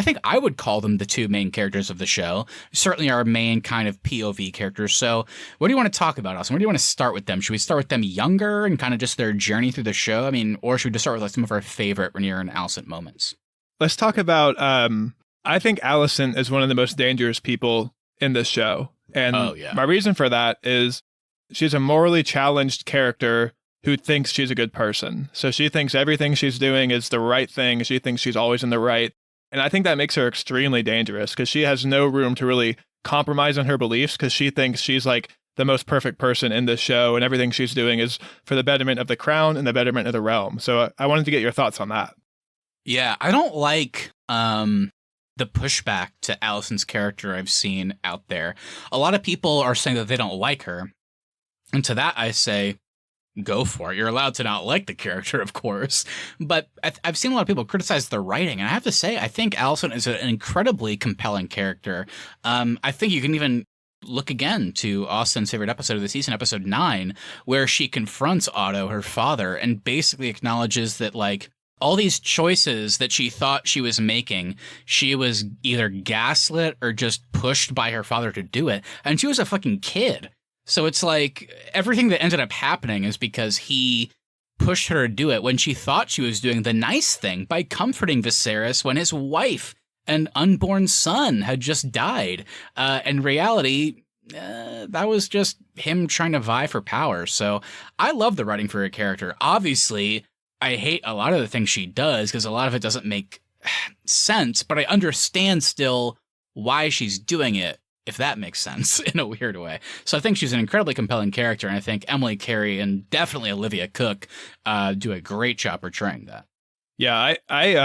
think I would call them the two main characters of the show. Certainly our main kind of POV characters. So what do you want to talk about, Austin? Where do you want to start with them? Should we start with them younger and kind of just their journey through the show? I mean, or should we just start with like some of our favorite Rhaenyra and Alicent moments? Let's talk about, I think Alicent is one of the most dangerous people in this show. And my reason for that is she's a morally challenged character who thinks she's a good person. So she thinks everything she's doing is the right thing. She thinks she's always in the right. And I think that makes her extremely dangerous because she has no room to really compromise on her beliefs because she thinks she's like the most perfect person in this show and everything she's doing is for the betterment of the crown and the betterment of the realm. So I wanted to get your thoughts on that. Yeah, I don't like the pushback to Alicent's character I've seen out there. A lot of people are saying that they don't like her. And to that I say, go for it. You're allowed to not like the character, of course. But I've seen a lot of people criticize the writing. And I have to say, I think Alicent is an incredibly compelling character. I think you can even look again to Austin's favorite episode of the season, episode 9, where she confronts Otto, her father, and basically acknowledges that, like, all these choices that she thought she was making, she was either gaslit or just pushed by her father to do it. And she was a fucking kid. So it's like everything that ended up happening is because he pushed her to do it when she thought she was doing the nice thing by comforting Viserys when his wife and unborn son had just died. In reality, that was just him trying to vie for power. So I love the writing for her character. Obviously, I hate a lot of the things she does because a lot of it doesn't make sense, but I understand still why she's doing it, if that makes sense in a weird way. So I think she's an incredibly compelling character, and I think Emily Carey and definitely Olivia Cook do a great job portraying that. Yeah, I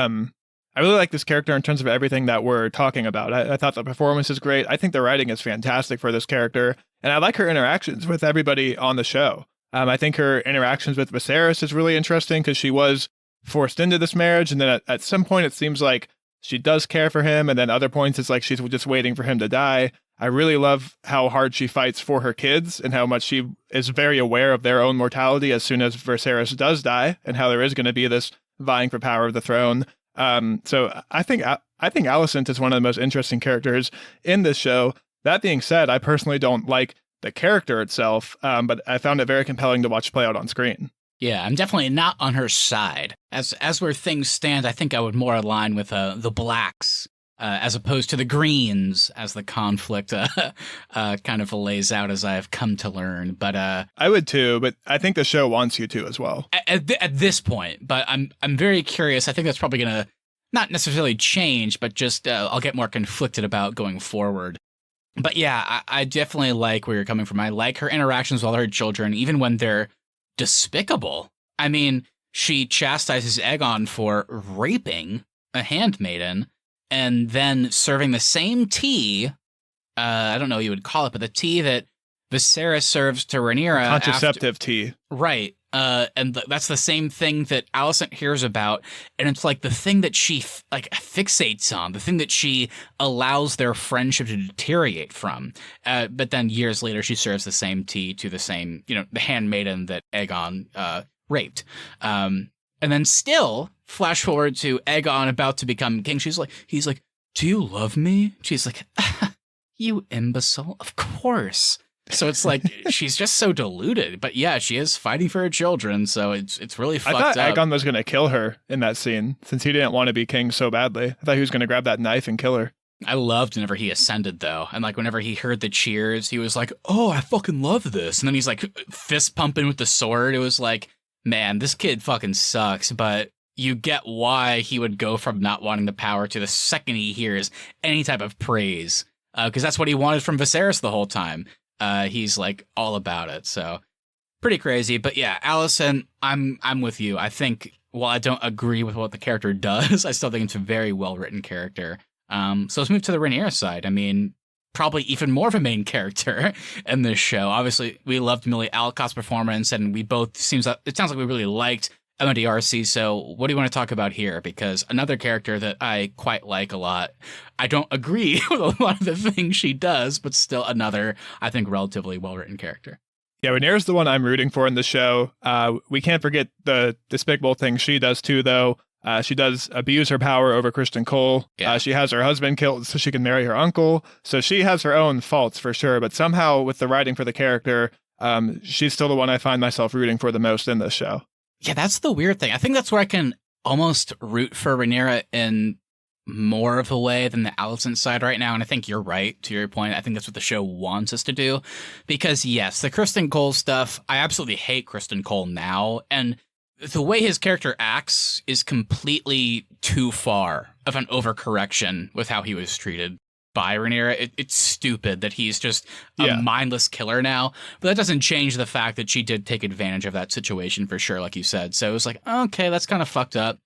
really like this character in terms of everything that we're talking about. I thought the performance is great. I think the writing is fantastic for this character, and I like her interactions with everybody on the show. I think her interactions with Viserys is really interesting because she was forced into this marriage, and then at some point it seems like she does care for him, and then other points it's like she's just waiting for him to die. I really love how hard she fights for her kids and how much she is very aware of their own mortality as soon as Viserys does die, and how there is going to be this vying for power of the throne. So I think Alicent is one of the most interesting characters in this show. That being said, I personally don't like the character itself, but I found it very compelling to watch play out on screen. Yeah, I'm definitely not on her side. As where things stand, I think I would more align with the blacks as opposed to the greens as the conflict kind of lays out, as I have come to learn. But I would too, but I think the show wants you to as well. At this point, but I'm very curious. I think that's probably going to not necessarily change, but just I'll get more conflicted about going forward. But yeah, I definitely like where you're coming from. I like her interactions with all her children, even when they're despicable. I mean, she chastises Aegon for raping a handmaiden and then serving the same tea, I don't know what you would call it, but the tea that Viserys serves to Rhaenyra. Contraceptive tea. Right. And that's the same thing that Alicent hears about. And it's like the thing that she fixates on, the thing that she allows their friendship to deteriorate from. But then years later, she serves the same tea to the same, the handmaiden that Aegon raped. And then still, flash forward to Aegon about to become king. He's like, do you love me? She's like, You imbecile. Of course. So it's like she's just so deluded. But yeah, she is fighting for her children, so it's really fucked up. I thought Aegon was going to kill her in that scene, since he didn't want to be king so badly. I thought he was going to grab that knife and kill her. I loved whenever he ascended, though. And like whenever he heard the cheers, he was like, oh, I fucking love this. And then he's like fist pumping with the sword. It was like, man, this kid fucking sucks. But you get why he would go from not wanting the power to the second he hears any type of praise. Because that's what he wanted from Viserys the whole time. He's like all about it. So pretty crazy. But yeah, Alicent, I'm with you. I think while I don't agree with what the character does, I still think it's a very well-written character. So let's move to the Rhaenyra side. I mean, probably even more of a main character in this show. Obviously, we loved Millie Alcott's performance, and we both, it sounds like we really liked Emma D'Arcy. So what do you want to talk about here? Because another character that I quite like a lot. I don't agree with a lot of the things she does, but still another, I think, relatively well-written character. Yeah, Rhaenyra's the one I'm rooting for in the show. We can't forget the despicable things she does too, though. She does abuse her power over Kristen Cole. Yeah. She has her husband killed so she can marry her uncle. So she has her own faults for sure. But somehow with the writing for the character, she's still the one I find myself rooting for the most in this show. Yeah, that's the weird thing. I think that's where I can almost root for Rhaenyra in more of a way than the Alicent side right now. And I think you're right, to your point. I think that's what the show wants us to do. Because yes, the Kristen Cole stuff, I absolutely hate Kristen Cole now. And the way his character acts is completely too far of an overcorrection with how he was treated by Rhaenyra. It's stupid that he's just a mindless killer now. But that doesn't change the fact that she did take advantage of that situation for sure, like you said. So it was like, okay, that's kind of fucked up.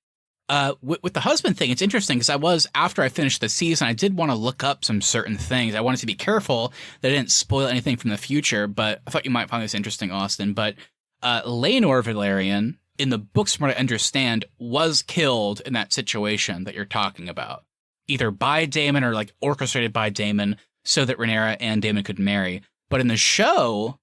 With the husband thing, it's interesting because after I finished the season, I did want to look up some certain things. I wanted to be careful that I didn't spoil anything from the future, but I thought you might find this interesting, Austin. But Laenor Velaryon, in the books, from what I understand, was killed in that situation that you're talking about. Either by Daemon or like orchestrated by Daemon so that Rhaenyra and Daemon could marry. But in the show,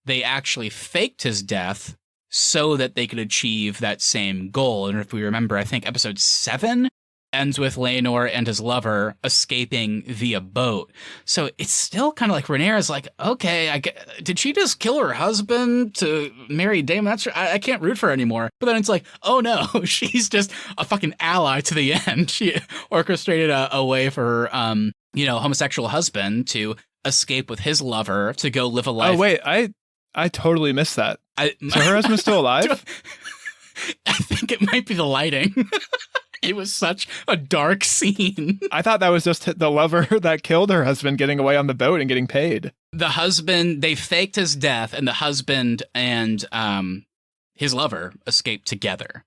they actually faked his death so that they could achieve that same goal. And if we remember, I think episode 7 ends with Laenor and his lover escaping via boat. So it's still kind of like Rhaenyra's like, okay, did she just kill her husband to marry Daemon? I can't root for her anymore. But then it's like, oh no, she's just a fucking ally to the end. She orchestrated a way for her, homosexual husband to escape with his lover to go live a life. Oh wait, I totally missed that. So her husband's still alive? I think it might be the lighting. It was such a dark scene. I thought that was just the lover that killed her husband getting away on the boat and getting paid. The husband, they faked his death, and the husband and his lover escaped together.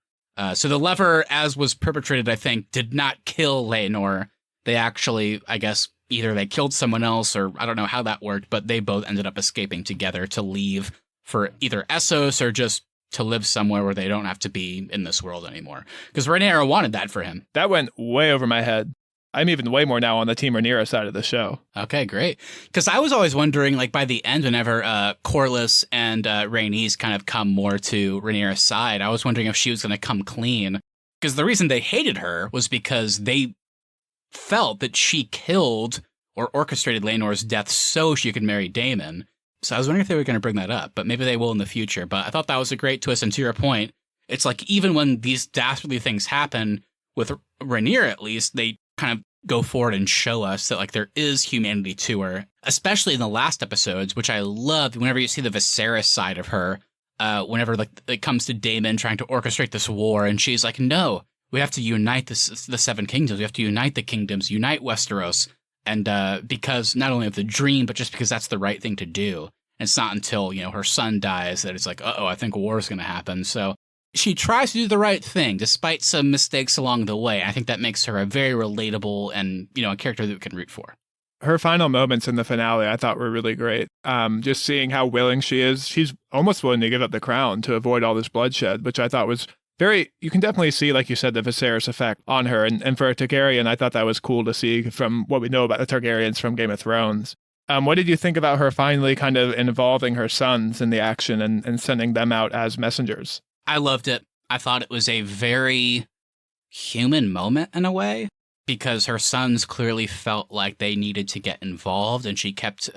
So the lover, as was perpetrated, I think, did not kill Laenor. They actually, I guess, either they killed someone else, or I don't know how that worked, but they both ended up escaping together to leave for either Essos or just to live somewhere where they don't have to be in this world anymore. Because Rhaenyra wanted that for him. That went way over my head. I'm even way more now on the Team Rhaenyra side of the show. Okay, great. Because I was always wondering, like, by the end, whenever Corlys and Rhaenys kind of come more to Rhaenyra's side, I was wondering if she was going to come clean. Because the reason they hated her was because they felt that she killed or orchestrated Laenor's death so she could marry Daemon. So I was wondering if they were going to bring that up, but maybe they will in the future. But I thought that was a great twist. And to your point, it's like even when these dastardly things happen, with Rhaenyra at least, they kind of go forward and show us that like there is humanity to her, especially in the last episodes, which I loved. Whenever you see the Viserys side of her, whenever like it comes to Daemon trying to orchestrate this war, and she's like, no, we have to unite the Seven Kingdoms. We have to unite the kingdoms, unite Westeros. And because not only of the dream, but just because that's the right thing to do. And it's not until, her son dies that it's like, uh-oh, I think war is going to happen. So she tries to do the right thing despite some mistakes along the way. I think that makes her a very relatable and, a character that we can root for. Her final moments in the finale I thought were really great. Just seeing how willing she is. She's almost willing to give up the crown to avoid all this bloodshed, which I thought was you can definitely see, like you said, the Viserys effect on her. And for a Targaryen, I thought that was cool to see from what we know about the Targaryens from Game of Thrones. What did you think about her finally kind of involving her sons in the action and sending them out as messengers? I loved it. I thought it was a very human moment in a way, because her sons clearly felt like they needed to get involved, and she kept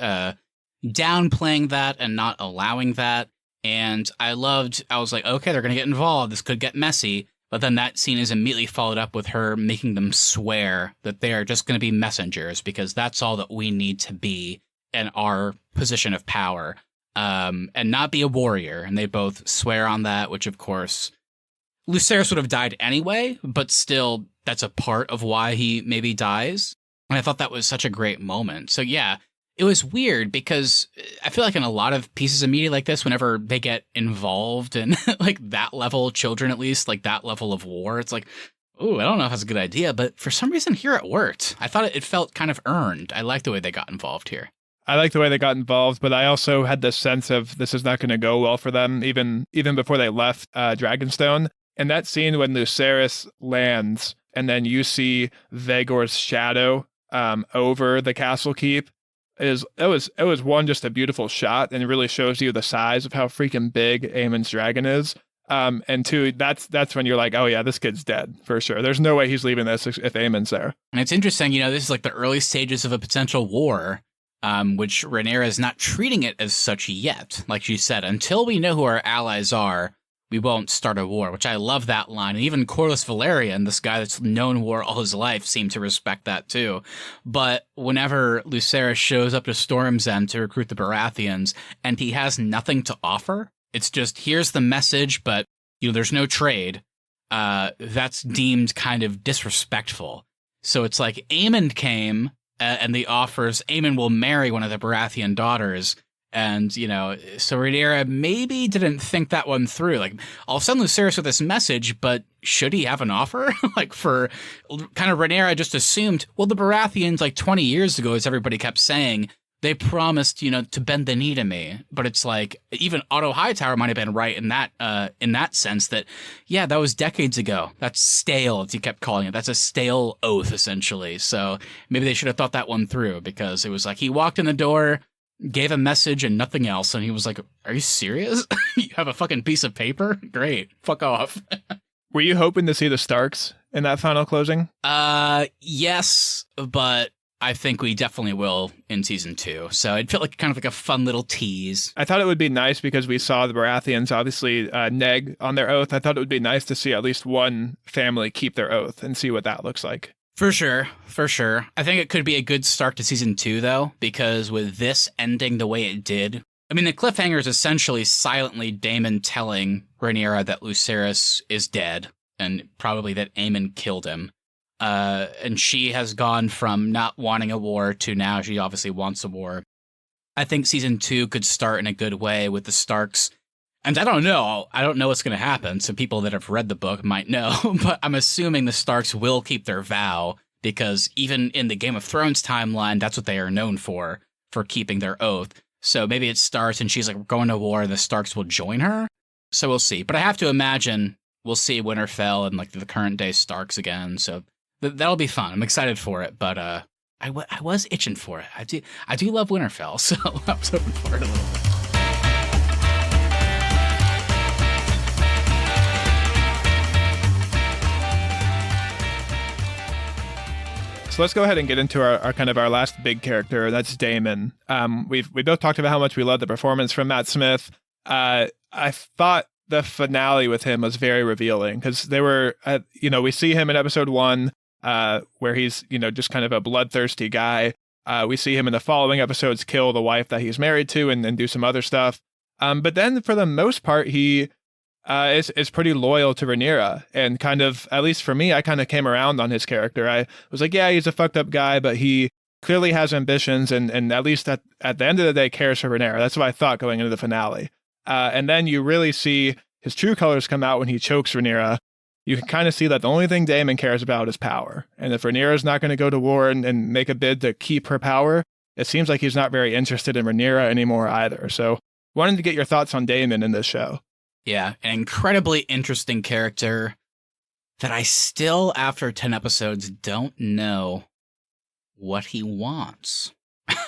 downplaying that and not allowing that. And I was like, okay, they're going to get involved. This could get messy. But then that scene is immediately followed up with her making them swear that they are just going to be messengers because that's all that we need to be in our position of power, and not be a warrior. And they both swear on that, which, of course, Lucerys would have died anyway, but still, that's a part of why he maybe dies. And I thought that was such a great moment. So yeah, it was weird because I feel like in a lot of pieces of media like this, whenever they get involved in like that level, children at least, like that level of war, it's like, oh, I don't know if that's a good idea. But for some reason here it worked. I thought it felt kind of earned. I liked the way they got involved here. I like the way they got involved, but I also had this sense of this is not going to go well for them, even before they left Dragonstone. And that scene when Lucerys lands and then you see Vaegor's shadow over the castle keep, it was one, just a beautiful shot, and it really shows you the size of how freaking big Aemon's dragon is. And two, that's when you're like, oh yeah, this kid's dead for sure. There's no way he's leaving this if Aemon's there. And it's interesting, this is like the early stages of a potential war, which Rhaenyra is not treating it as such yet. Like she said, until we know who our allies are, we won't start a war, which I love that line. And even Corlys Velaryon, this guy that's known war all his life, seemed to respect that too. But whenever Lucerys shows up to Storm's End to recruit the Baratheons, and he has nothing to offer, it's just, here's the message, but there's no trade, that's deemed kind of disrespectful. So it's like Aemon came, and the offers, Aemon will marry one of the Baratheon daughters. And, so Rhaenyra maybe didn't think that one through. Like, I'll send Lucerys with this message, but should he have an offer? Like, for kind of Rhaenyra just assumed, well, the Baratheons, like 20 years ago, as everybody kept saying, they promised, to bend the knee to me. But it's like, even Otto Hightower might have been right in that sense that, yeah, that was decades ago. That's stale, as he kept calling it. That's a stale oath, essentially. So maybe they should have thought that one through, because it was like he walked in the door, gave a message and nothing else, and he was like, are you serious? You have a fucking piece of paper? Great. Fuck off. Were you hoping to see the Starks in that final closing? Yes, but I think we definitely will in season 2. So it felt like kind of like a fun little tease. I thought it would be nice because we saw the Baratheons obviously neg on their oath. I thought it would be nice to see at least one family keep their oath and see what that looks like. For sure. I think it could be a good start to season 2, though, because with this ending the way it did, I mean, the cliffhanger is essentially silently Daemon telling Rhaenyra that Lucerys is dead, and probably that Aemon killed him. And she has gone from not wanting a war to now she obviously wants a war. I think season 2 could start in a good way with the Starks. And I don't know what's going to happen, so people that have read the book might know, but I'm assuming the Starks will keep their vow, because even in the Game of Thrones timeline, that's what they are known for keeping their oath. So maybe it starts and she's like going to war and the Starks will join her. So we'll see. But I have to imagine we'll see Winterfell and like the current day Starks again. So that'll be fun. I'm excited for it, but I was itching for it. I do love Winterfell, so I was hoping for it a little bit. So let's go ahead and get into our kind of our last big character. That's Daemon. We both talked about how much we love the performance from Matt Smith. I thought the finale with him was very revealing, because they were, we see him in episode 1, where he's, just kind of a bloodthirsty guy. We see him in the following episodes kill the wife that he's married to and do some other stuff. But then for the most part, he is pretty loyal to Rhaenyra, and kind of, at least for me, I kind of came around on his character. I was like, yeah, he's a fucked up guy, but he clearly has ambitions, and at least at the end of the day cares for Rhaenyra. That's what I thought going into the finale. And then you really see his true colors come out when he chokes Rhaenyra. You can kind of see that the only thing Daemon cares about is power. And if Rhaenyra is not going to go to war and make a bid to keep her power, it seems like he's not very interested in Rhaenyra anymore either. So wanted to get your thoughts on Daemon in this show. Yeah, an incredibly interesting character that I still, after 10 episodes, don't know what he wants.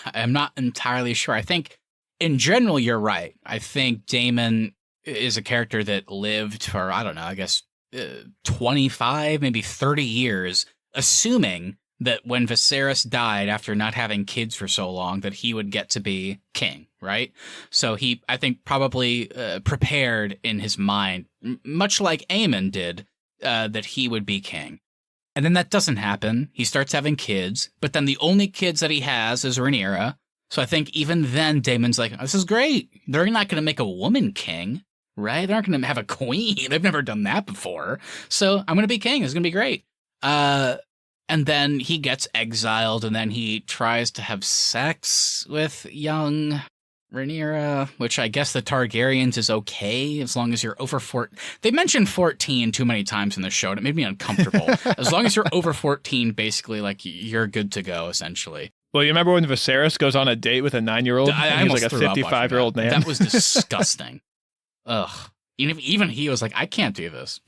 I'm not entirely sure. I think, in general, you're right. I think Daemon is a character that lived for, I don't know, I guess 25, maybe 30 years assuming that when Viserys died after not having kids for so long, that he would get to be king, right? So he, I think, probably prepared in his mind, much like Aemon did, that he would be king. And then that doesn't happen. He starts having kids, but then the only kids that he has is Rhaenyra. So I think even then Daemon's like, this is great. They're not going to make a woman king, right? They're not going to have a queen. They've never done that before. So I'm going to be king. It's going to be great. And then he gets exiled, and then he tries to have sex with young Rhaenyra, which I guess the Targaryens is okay as long as you're over 14. They mentioned 14 too many times in the show, and it made me uncomfortable. As long as you're over 14, basically, like, you're good to go, essentially. Well, you remember when Viserys goes on a date with a 9-year-old? He's like a 55-year-old man. That was disgusting. Ugh. Even he was like, I can't do this.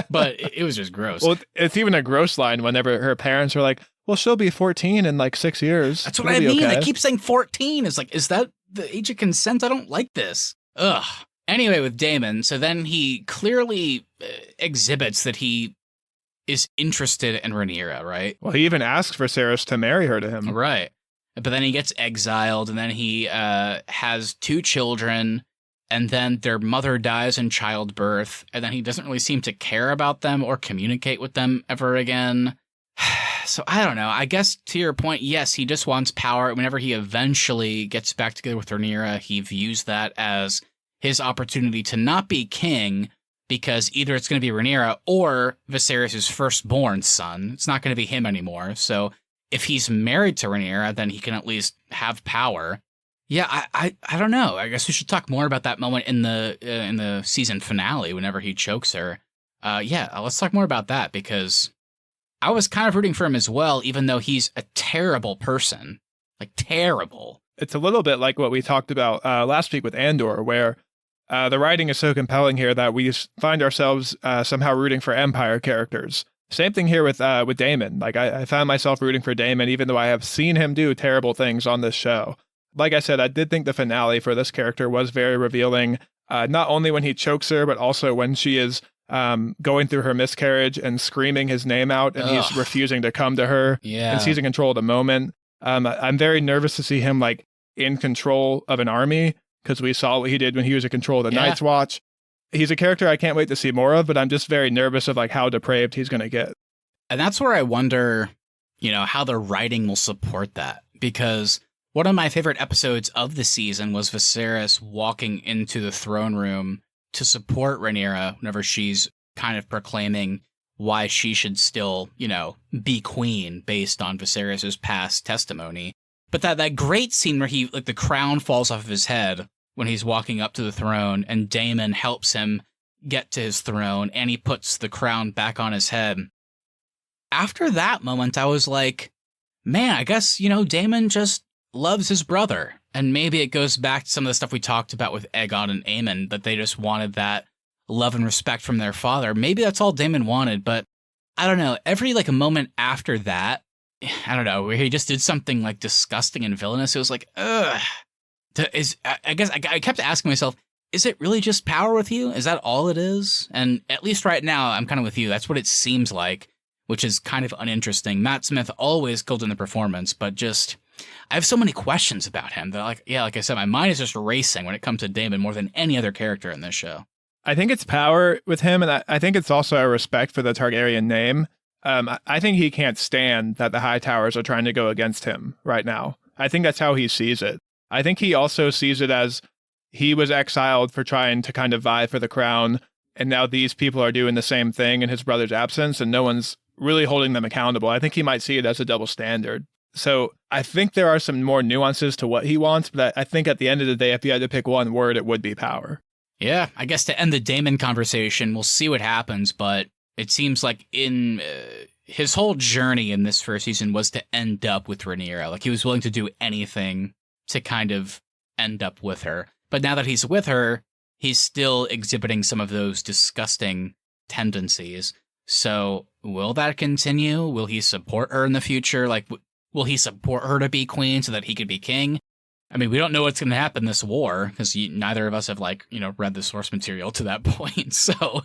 But it was just gross. Well, it's even a gross line whenever her parents are like, well, she'll be 14 in like 6 years. That's what I mean. Okay. They keep saying 14. It's like, is that the age of consent? I don't like this. Ugh. Anyway, with Daemon, so then he clearly exhibits that he is interested in Rhaenyra, right? Well, he even asks Viserys to marry her to him. Right. But then he gets exiled, and then he has 2 children, and then their mother dies in childbirth, and then he doesn't really seem to care about them or communicate with them ever again. So I don't know. I guess to your point, yes, he just wants power. Whenever he eventually gets back together with Rhaenyra, he views that as his opportunity to not be king, because either it's going to be Rhaenyra or Viserys' firstborn son. It's not going to be him anymore. So if he's married to Rhaenyra, then he can at least have power. Yeah, I don't know. I guess we should talk more about that moment in the season finale whenever he chokes her. Let's talk more about that, because I was kind of rooting for him as well, even though he's a terrible person. Like, terrible. It's a little bit like what we talked about last week with Andor, where the writing is so compelling here that we find ourselves somehow rooting for Empire characters. Same thing here with Daemon. Like, I found myself rooting for Daemon, even though I have seen him do terrible things on this show. Like I said, I did think the finale for this character was very revealing, not only when he chokes her, but also when she is going through her miscarriage and screaming his name out, and he's refusing to come to her, and seizing control of the moment. I'm very nervous to see him like in control of an army, because we saw what he did when he was in control of the Night's Watch. He's a character I can't wait to see more of, but I'm just very nervous of like how depraved he's going to get. And that's where I wonder, how the writing will support that, because one of my favorite episodes of the season was Viserys walking into the throne room to support Rhaenyra whenever she's kind of proclaiming why she should still, be queen based on Viserys' past testimony. But that great scene where he, like, the crown falls off of his head when he's walking up to the throne, and Daemon helps him get to his throne, and he puts the crown back on his head. After that moment, I was like, man, I guess, Daemon just loves his brother. And maybe it goes back to some of the stuff we talked about with Aegon and Aemon, that they just wanted that love and respect from their father. Maybe that's all Daemon wanted, but I don't know. Every like a moment after that, I don't know, where he just did something like disgusting and villainous, it was like, ugh. I guess I kept asking myself, is it really just power with you? Is that all it is? And at least right now, I'm kind of with you. That's what it seems like, which is kind of uninteresting. Matt Smith always killed in the performance, but just, I have so many questions about him that, like I said, my mind is just racing when it comes to Daemon more than any other character in this show. I think it's power with him, and I think it's also a respect for the Targaryen name. I think he can't stand that the High Towers are trying to go against him right now. I think that's how he sees it. I think he also sees it as he was exiled for trying to kind of vie for the crown, and now these people are doing the same thing in his brother's absence, and no one's really holding them accountable. I think he might see it as a double standard. So I think there are some more nuances to what he wants, but I think at the end of the day, if you had to pick one word, it would be power. Yeah, I guess to end the Daemon conversation, we'll see what happens, but it seems like in his whole journey in this first season was to end up with Rhaenyra. Like, he was willing to do anything to kind of end up with her. But now that he's with her, he's still exhibiting some of those disgusting tendencies. So will that continue? Will he support her in the future? Like, will he support her to be queen so that he could be king? I mean, we don't know what's going to happen this war, because neither of us have, read the source material to that point. So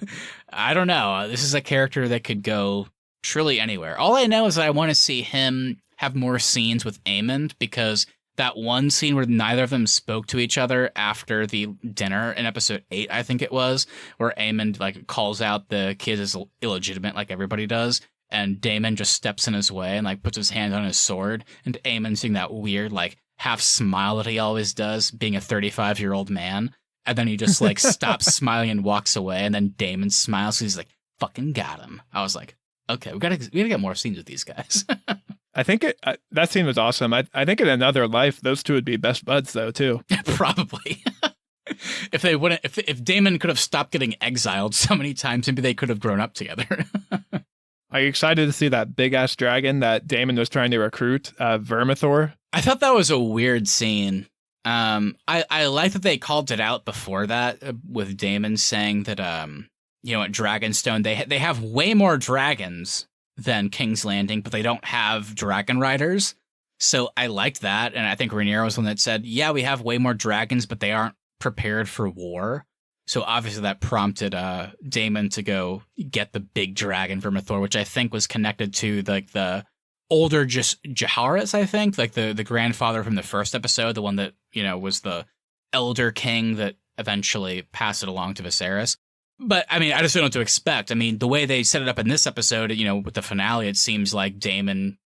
I don't know. This is a character that could go truly anywhere. All I know is that I want to see him have more scenes with Aemond, because that one scene where neither of them spoke to each other after the dinner in episode 8, I think it was, where Aemond like calls out the kids as illegitimate like everybody does, and Daemon just steps in his way and like puts his hand on his sword, and Aemond's doing that weird like half smile that he always does, being a 35-year-old man, and then he just like stops smiling and walks away, and then Daemon smiles, so he's like, fucking got him. I was like, okay, we gotta get more scenes with these guys. I think that scene was awesome. I think in another life, those two would be best buds, though, too. Probably. If they wouldn't, if Daemon could have stopped getting exiled so many times, maybe they could have grown up together. Are you excited to see that big ass dragon that Daemon was trying to recruit, Vermithor? I thought that was a weird scene. I like that they called it out before that, with Daemon saying that at Dragonstone they have way more dragons than King's Landing, but they don't have dragon riders. So I liked that, and I think Rhaenyra was the one that said, yeah, we have way more dragons, but they aren't prepared for war. So obviously that prompted Daemon to go get the big dragon Vermithor, which I think was connected to like the older Jaehaerys, I think, like the grandfather from the first episode, the one that, was the elder king that eventually passed it along to Viserys. But, I mean, I just don't know what to expect. I mean, the way they set it up in this episode, with the finale, it seems like Daemon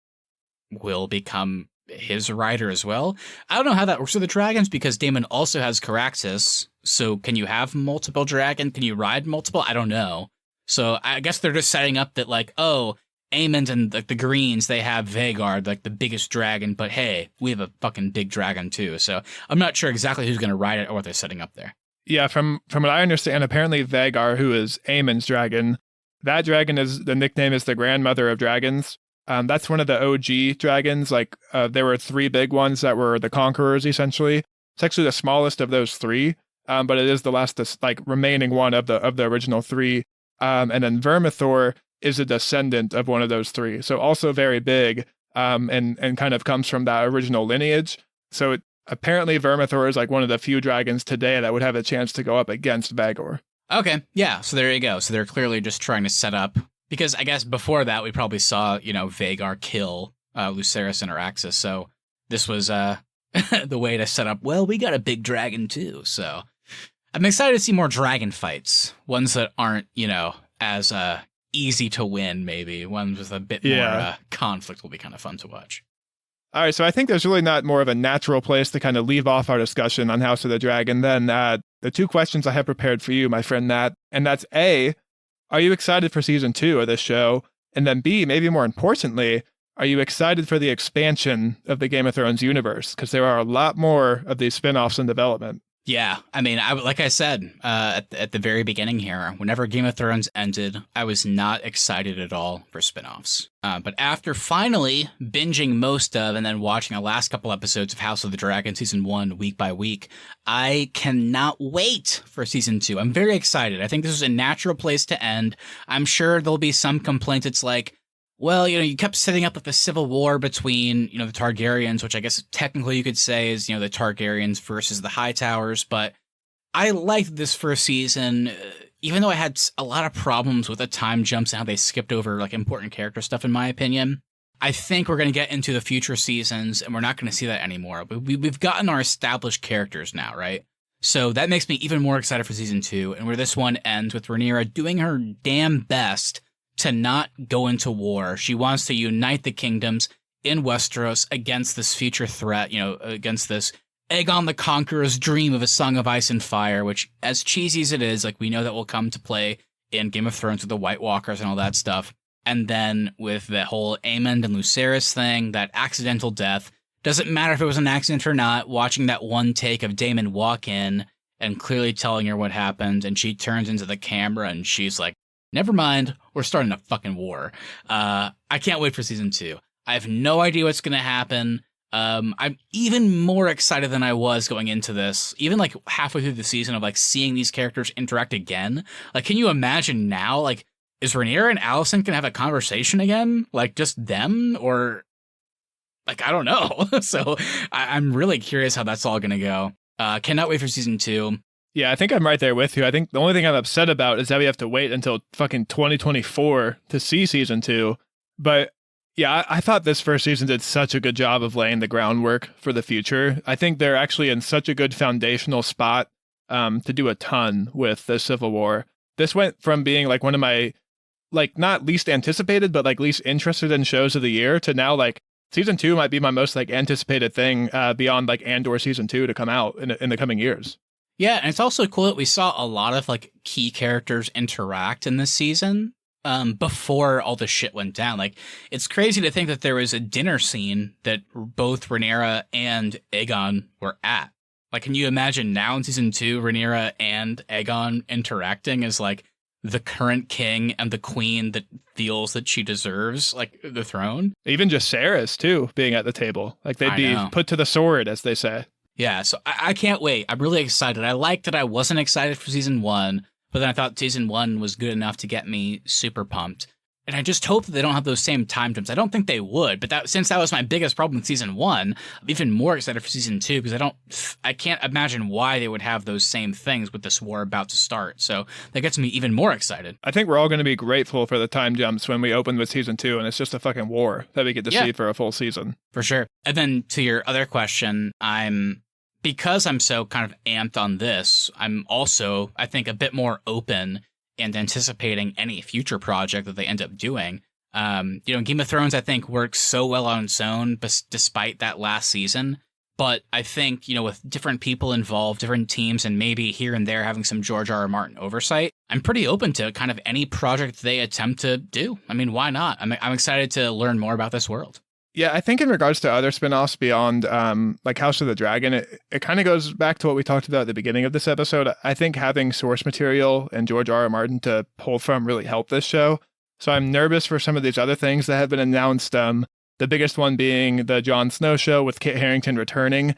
will become his rider as well. I don't know how that works with the dragons, because Daemon also has Caraxes. So can you have multiple dragons? Can you ride multiple? I don't know. So I guess they're just setting up that, like, oh, Aemond and the Greens, they have Vhagar, like the biggest dragon, but hey, we have a fucking big dragon too. So I'm not sure exactly who's going to ride it or what they're setting up there. Yeah, from what I understand, apparently Vhagar, who is Aemon's dragon, that dragon the nickname is the grandmother of dragons. That's one of the OG dragons. Like there were 3 big ones that were the conquerors, essentially. It's actually the smallest of those 3, but it is the last remaining one of the original 3. And then Vermithor is a descendant of one of those 3, so also very big, and kind of comes from that original lineage. So apparently Vermithor is like one of the few dragons today that would have a chance to go up against Vhagar. Okay, yeah, so there you go. So they're clearly just trying to set up, because I guess before that we probably saw, Vhagar kill Lucerys and Araxes, so this was the way to set up, well, we got a big dragon too, so I'm excited to see more dragon fights, ones that aren't, as easy to win, maybe. Ones with a bit more conflict will be kind of fun to watch. All right, so I think there's really not more of a natural place to kind of leave off our discussion on House of the Dragon than the 2 questions I have prepared for you, my friend Nat. And that's A, are you excited for season 2 of this show? And then B, maybe more importantly, are you excited for the expansion of the Game of Thrones universe? Because there are a lot more of these spinoffs in development. Yeah, I mean, like I said at the very beginning here, whenever Game of Thrones ended, I was not excited at all for spinoffs. But after finally binging most of and then watching the last couple episodes of House of the Dragon Season 1 week by week, I cannot wait for Season 2. I'm very excited. I think this is a natural place to end. I'm sure there'll be some complaint. It's like, well, you kept setting up with the civil war between, the Targaryens, which I guess technically you could say is, the Targaryens versus the Hightowers. But I liked this first season, even though I had a lot of problems with the time jumps and how they skipped over like important character stuff, in my opinion. I think we're going to get into the future seasons and we're not going to see that anymore. We've gotten our established characters now, right? So that makes me even more excited for season 2, and where this one ends with Rhaenyra doing her damn best to not go into war. She wants to unite the kingdoms in Westeros against this future threat, against this Aegon the Conqueror's dream of a Song of Ice and Fire, which, as cheesy as it is, like, we know that will come to play in Game of Thrones with the White Walkers and all that stuff. And then with the whole Aemond and Lucerys thing, that accidental death, doesn't matter if it was an accident or not, watching that one take of Daemon walk in and clearly telling her what happened, and she turns into the camera and she's like, never mind, we're starting a fucking war. I can't wait for season 2. I have no idea what's going to happen. I'm even more excited than I was going into this, even like halfway through the season, of like seeing these characters interact again. Like, can you imagine now, like, is Rhaenyra and Alicent going to have a conversation again? Like, just them? Or, like, I don't know. So I'm really curious how that's all going to go. Cannot wait for season 2. Yeah, I think I'm right there with you. I think the only thing I'm upset about is that we have to wait until fucking 2024 to see season 2. But yeah, I thought this first season did such a good job of laying the groundwork for the future. I think they're actually in such a good foundational spot to do a ton with the Civil War. This went from being like one of my, like, not least anticipated, but like least interested in shows of the year to now like season 2 might be my most like anticipated thing beyond like Andor season 2 to come out in the coming years. Yeah, and it's also cool that we saw a lot of like key characters interact in this season before all the shit went down. Like, it's crazy to think that there was a dinner scene that both Rhaenyra and Aegon were at. Like, can you imagine now in season 2, Rhaenyra and Aegon interacting as like the current king and the queen that feels that she deserves like the throne? Even just Sarah's too being at the table. Like, they'd be put to the sword, as they say. Yeah, so I can't wait. I'm really excited. I liked that I wasn't excited for season 1, but then I thought season 1 was good enough to get me super pumped. And I just hope that they don't have those same time jumps. I don't think they would, but since that was my biggest problem with season 1, I'm even more excited for season 2 because I can't imagine why they would have those same things with this war about to start. So that gets me even more excited. I think we're all going to be grateful for the time jumps when we open with season 2 and it's just a fucking war that we get to see for a full season. For sure. And then to your other question, because I'm so kind of amped on this, I'm also, I think, a bit more open and anticipating any future project that they end up doing. Game of Thrones, I think, works so well on its own, despite that last season. But I think, with different people involved, different teams, and maybe here and there having some George R.R. Martin oversight, I'm pretty open to kind of any project they attempt to do. I mean, why not? I'm excited to learn more about this world. Yeah, I think in regards to other spinoffs beyond like House of the Dragon, it kind of goes back to what we talked about at the beginning of this episode. I think having source material and George R.R. Martin to pull from really helped this show. So I'm nervous for some of these other things that have been announced. The biggest one being the Jon Snow show with Kit Harington returning.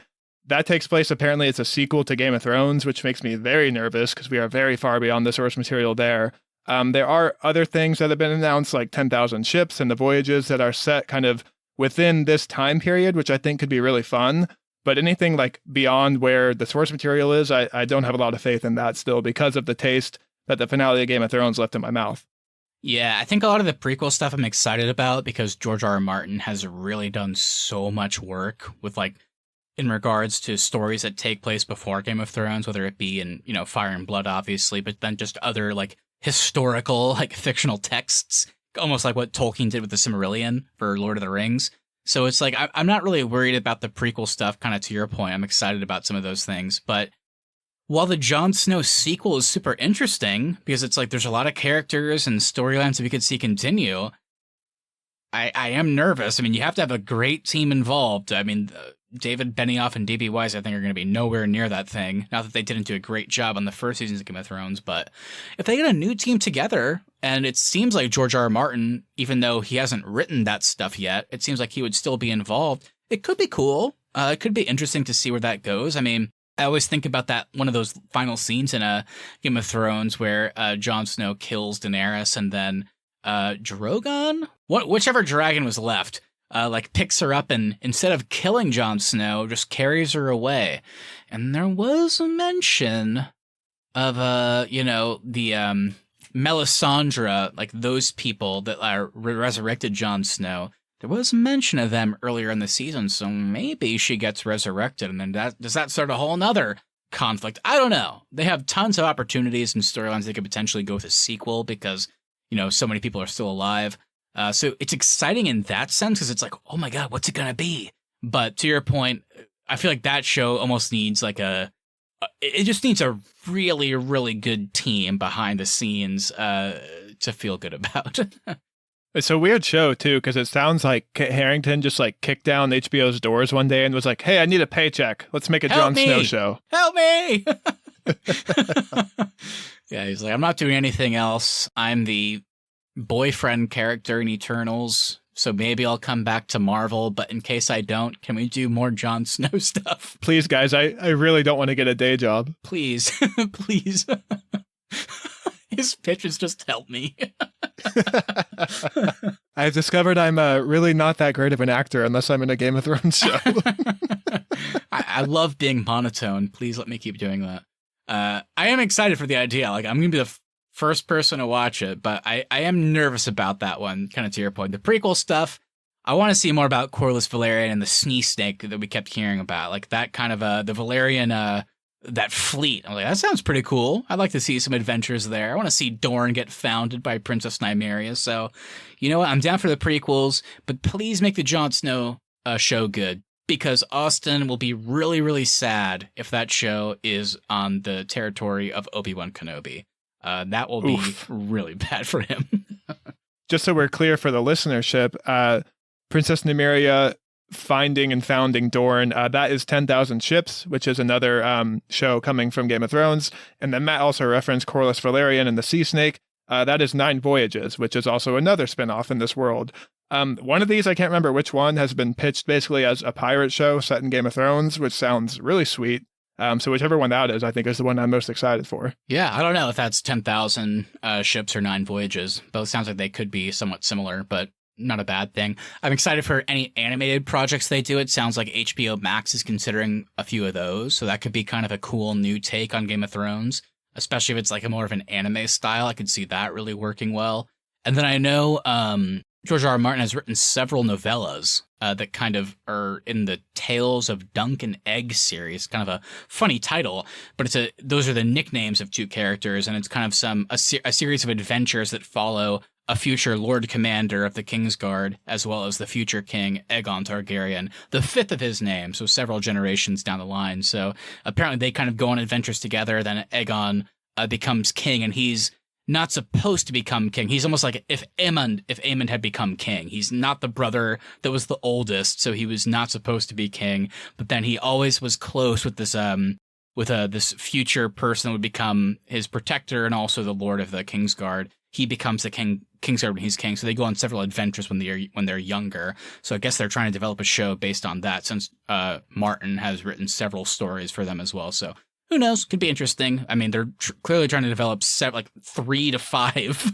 That takes place, apparently it's a sequel to Game of Thrones, which makes me very nervous because we are very far beyond the source material there. There are other things that have been announced, like 10,000 ships and the voyages that are set kind of within this time period, which I think could be really fun. But anything like beyond where the source material is, I don't have a lot of faith in that still because of the taste that the finale of Game of Thrones left in my mouth. Yeah, I think a lot of the prequel stuff I'm excited about because George R.R. Martin has really done so much work with like in regards to stories that take place before Game of Thrones, whether it be in, Fire and Blood, obviously, but then just other like historical, like fictional texts. Almost like what Tolkien did with the Silmarillion for Lord of the Rings. So it's like, I'm not really worried about the prequel stuff, kind of to your point. I'm excited about some of those things. But while the Jon Snow sequel is super interesting, because it's like there's a lot of characters and storylines that we could see continue, I am nervous. I mean, you have to have a great team involved. I mean, David Benioff and D.B. Weiss, I think, are going to be nowhere near that thing. Not that they didn't do a great job on the first seasons of Game of Thrones, but if they get a new team together, and it seems like George R.R. Martin, even though he hasn't written that stuff yet, it seems like he would still be involved. It could be cool. It could be interesting to see where that goes. I mean, I always think about that one of those final scenes in a Game of Thrones where Jon Snow kills Daenerys and then Drogon? Whichever dragon was left. Picks her up and instead of killing Jon Snow, just carries her away. And there was a mention of, the Melisandre, like those people that resurrected Jon Snow. There was a mention of them earlier in the season, so maybe she gets resurrected, and then does that start a whole nother conflict? I don't know. They have tons of opportunities and storylines they could potentially go with a sequel because, so many people are still alive. So it's exciting in that sense because it's like, oh my God, what's it going to be? But to your point, I feel like that show almost needs it just needs a really, really good team behind the scenes to feel good about. It's a weird show too, because it sounds like Kit Harington just like kicked down HBO's doors one day and was like, hey, I need a paycheck. Let's make a Jon Snow show. Help me. Yeah, he's like, I'm not doing anything else. I'm the boyfriend character in Eternals, so maybe I'll come back to Marvel, but in case I don't, can we do more Jon Snow stuff? Please, guys, I really don't want to get a day job. Please, please. His pitch is just help me. I've discovered I'm really not that great of an actor unless I'm in a Game of Thrones show. I love being monotone. Please let me keep doing that. I am excited for the idea. Like, I'm going to be the first person to watch it, but I am nervous about that one, kind of to your point. The prequel stuff, I want to see more about Corlys Velaryon and the Snee Snake that we kept hearing about. Like, that kind of, the Velaryon, that fleet. I'm like, that sounds pretty cool. I'd like to see some adventures there. I want to see Dorne get founded by Princess Nymeria. So, you know what? I'm down for the prequels, but please make the Jon Snow show good, because Austin will be really, really sad if that show is on the territory of Obi-Wan Kenobi. That will be really bad for him. Just so we're clear for the listenership, Princess Nymeria finding and founding Dorne, that is 10,000 Ships, which is another show coming from Game of Thrones. And then Matt also referenced Corlys Velaryon and the Sea Snake. That is 9 Voyages, which is also another spinoff in this world. One of these, I can't remember which one, has been pitched basically as a pirate show set in Game of Thrones, which sounds really sweet. So whichever one that is, I think is the one I'm most excited for. Yeah, I don't know if that's 10,000 ships or 9 voyages. Both sounds like they could be somewhat similar, but not a bad thing. I'm excited for any animated projects they do. It sounds like HBO Max is considering a few of those, so that could be kind of a cool new take on Game of Thrones, especially if it's like a more of an anime style. I could see that really working well. And then I know George R. R. Martin has written several novellas that kind of are in the Tales of Dunk and Egg series. Kind of a funny title, but those are the nicknames of 2 characters, and it's kind of a series of adventures that follow a future Lord Commander of the Kingsguard, as well as the future King Aegon Targaryen, the 5th of his name, so several generations down the line. So apparently they kind of go on adventures together, then Aegon becomes king, and he's not supposed to become king. He's almost like if Aemond had become king. He's not the brother that was the oldest, so he was not supposed to be king, but then he always was close with this future person that would become his protector and also the Lord of the Kingsguard. He becomes the Kingsguard when he's king, so they go on several adventures when they're younger. So I guess they're trying to develop a show based on that, since Martin has written several stories for them as well. So who knows? Could be interesting. I mean, they're clearly trying to develop 3 to 5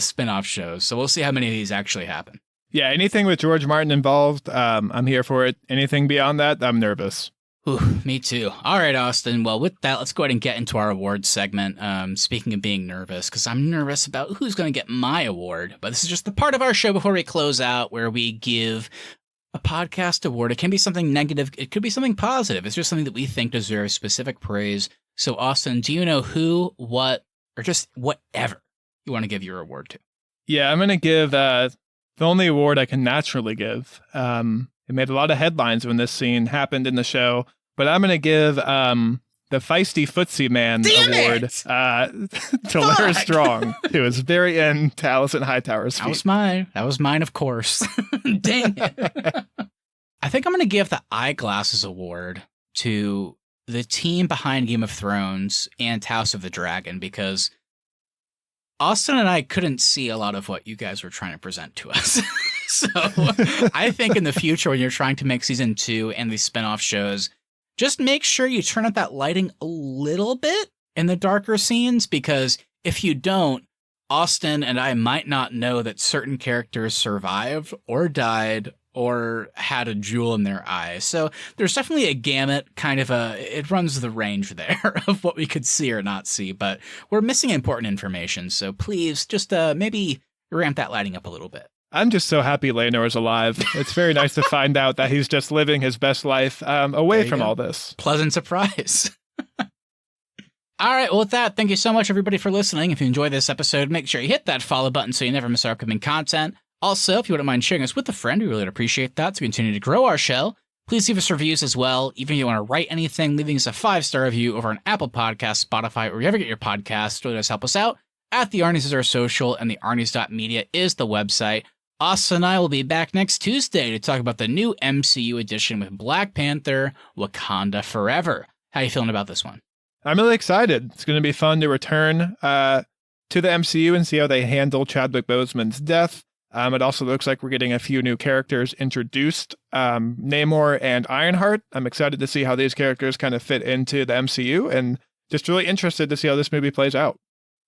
spin-off shows. So we'll see how many of these actually happen. Yeah, anything with George Martin involved, I'm here for it. Anything beyond that, I'm nervous. Ooh, me too. All right, Austin. Well, with that, let's go ahead and get into our awards segment. Speaking of being nervous, because I'm nervous about who's going to get my award. But this is just the part of our show before we close out where we give a podcast award. It can be something negative. It could be something positive. It's just something that we think deserves specific praise. So, Austin, do you know who, what, or just whatever you want to give your award to? Yeah, I'm going to give the only award I can naturally give. It made a lot of headlines when this scene happened in the show, but I'm going to give the Feisty Footsie Man award to Lara Strong, who was very into Alicent Hightower's feet. That was mine, of course. Dang it. I think I'm going to give the Eyeglasses award to the team behind Game of Thrones and House of the Dragon, because Austin and I couldn't see a lot of what you guys were trying to present to us. So I think in the future, when you're trying to make season 2 and these spinoff shows, just make sure you turn up that lighting a little bit in the darker scenes, because if you don't, Austin and I might not know that certain characters survived or died or had a jewel in their eye. So there's definitely a gamut, it runs the range there of what we could see or not see, but we're missing important information. So please just maybe ramp that lighting up a little bit. I'm just so happy Laenor is alive. It's very nice to find out that he's just living his best life away from all this. Pleasant surprise. All right, well, with that, thank you so much, everybody, for listening. If you enjoyed this episode, make sure you hit that follow button so you never miss our upcoming content. Also, if you wouldn't mind sharing us with a friend, we really would appreciate that to continue to grow our show. Please leave us reviews as well. Even if you want to write anything, leaving us a 5-star review over on Apple Podcasts, Spotify, or wherever you get your podcasts really does help us out. At the Arnies is our social, and the Arnies.media is the website. Austin and I will be back next Tuesday to talk about the new MCU edition with Black Panther, Wakanda Forever. How are you feeling about this one? I'm really excited. It's going to be fun to return to the MCU and see how they handle Chadwick Boseman's death. It also looks like we're getting a few new characters introduced, Namor and Ironheart. I'm excited to see how these characters kind of fit into the MCU, and just really interested to see how this movie plays out.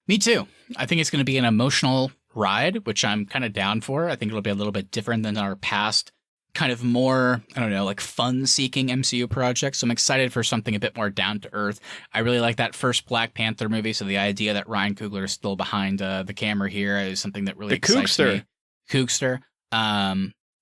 Me too. I think it's going to be an emotional ride, which I'm kind of down for. I think it'll be a little bit different than our past kind of more, I don't know, like fun-seeking MCU project. So I'm excited for something a bit more down to earth. I really like that first Black Panther movie. So the idea that Ryan Coogler is still behind the camera here is something that really excites me. Coogster.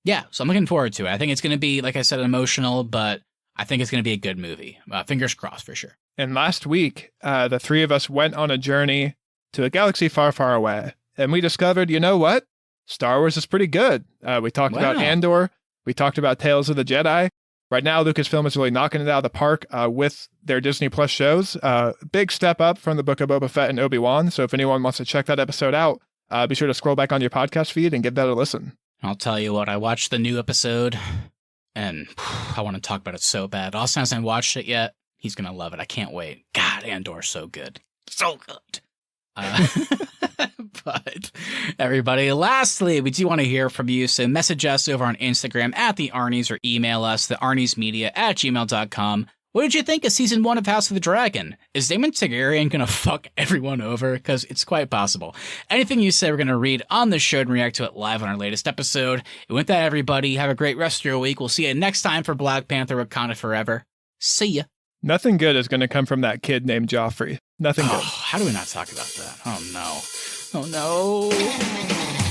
Yeah, so I'm looking forward to it. I think it's going to be, like I said, emotional, but I think it's going to be a good movie. Fingers crossed for sure. And last week, the three of us went on a journey to a galaxy far, far away. And we discovered, you know what? Star Wars is pretty good. We talked about Andor. We talked about Tales of the Jedi. Right now, Lucasfilm is really knocking it out of the park with their Disney Plus shows. Big step up from the Book of Boba Fett and Obi-Wan. So if anyone wants to check that episode out, be sure to scroll back on your podcast feed and give that a listen. I'll tell you what, I watched the new episode, and I want to talk about it so bad. Austin hasn't watched it yet. He's going to love it. I can't wait. God, Andor's so good. So good. But everybody, lastly, we do want to hear from you. So message us over on Instagram at the Arnies or email us, thearniesmedia@gmail.com. What did you think of season 1 of House of the Dragon? Is Daemon Targaryen going to fuck everyone over? Because it's quite possible. Anything you say, we're going to read on the show and react to it live on our latest episode. And with that, everybody, have a great rest of your week. We'll see you next time for Black Panther Wakanda Forever. See ya. Nothing good is going to come from that kid named Joffrey. Nothing good. How do we not talk about that? Oh, no. Oh, no.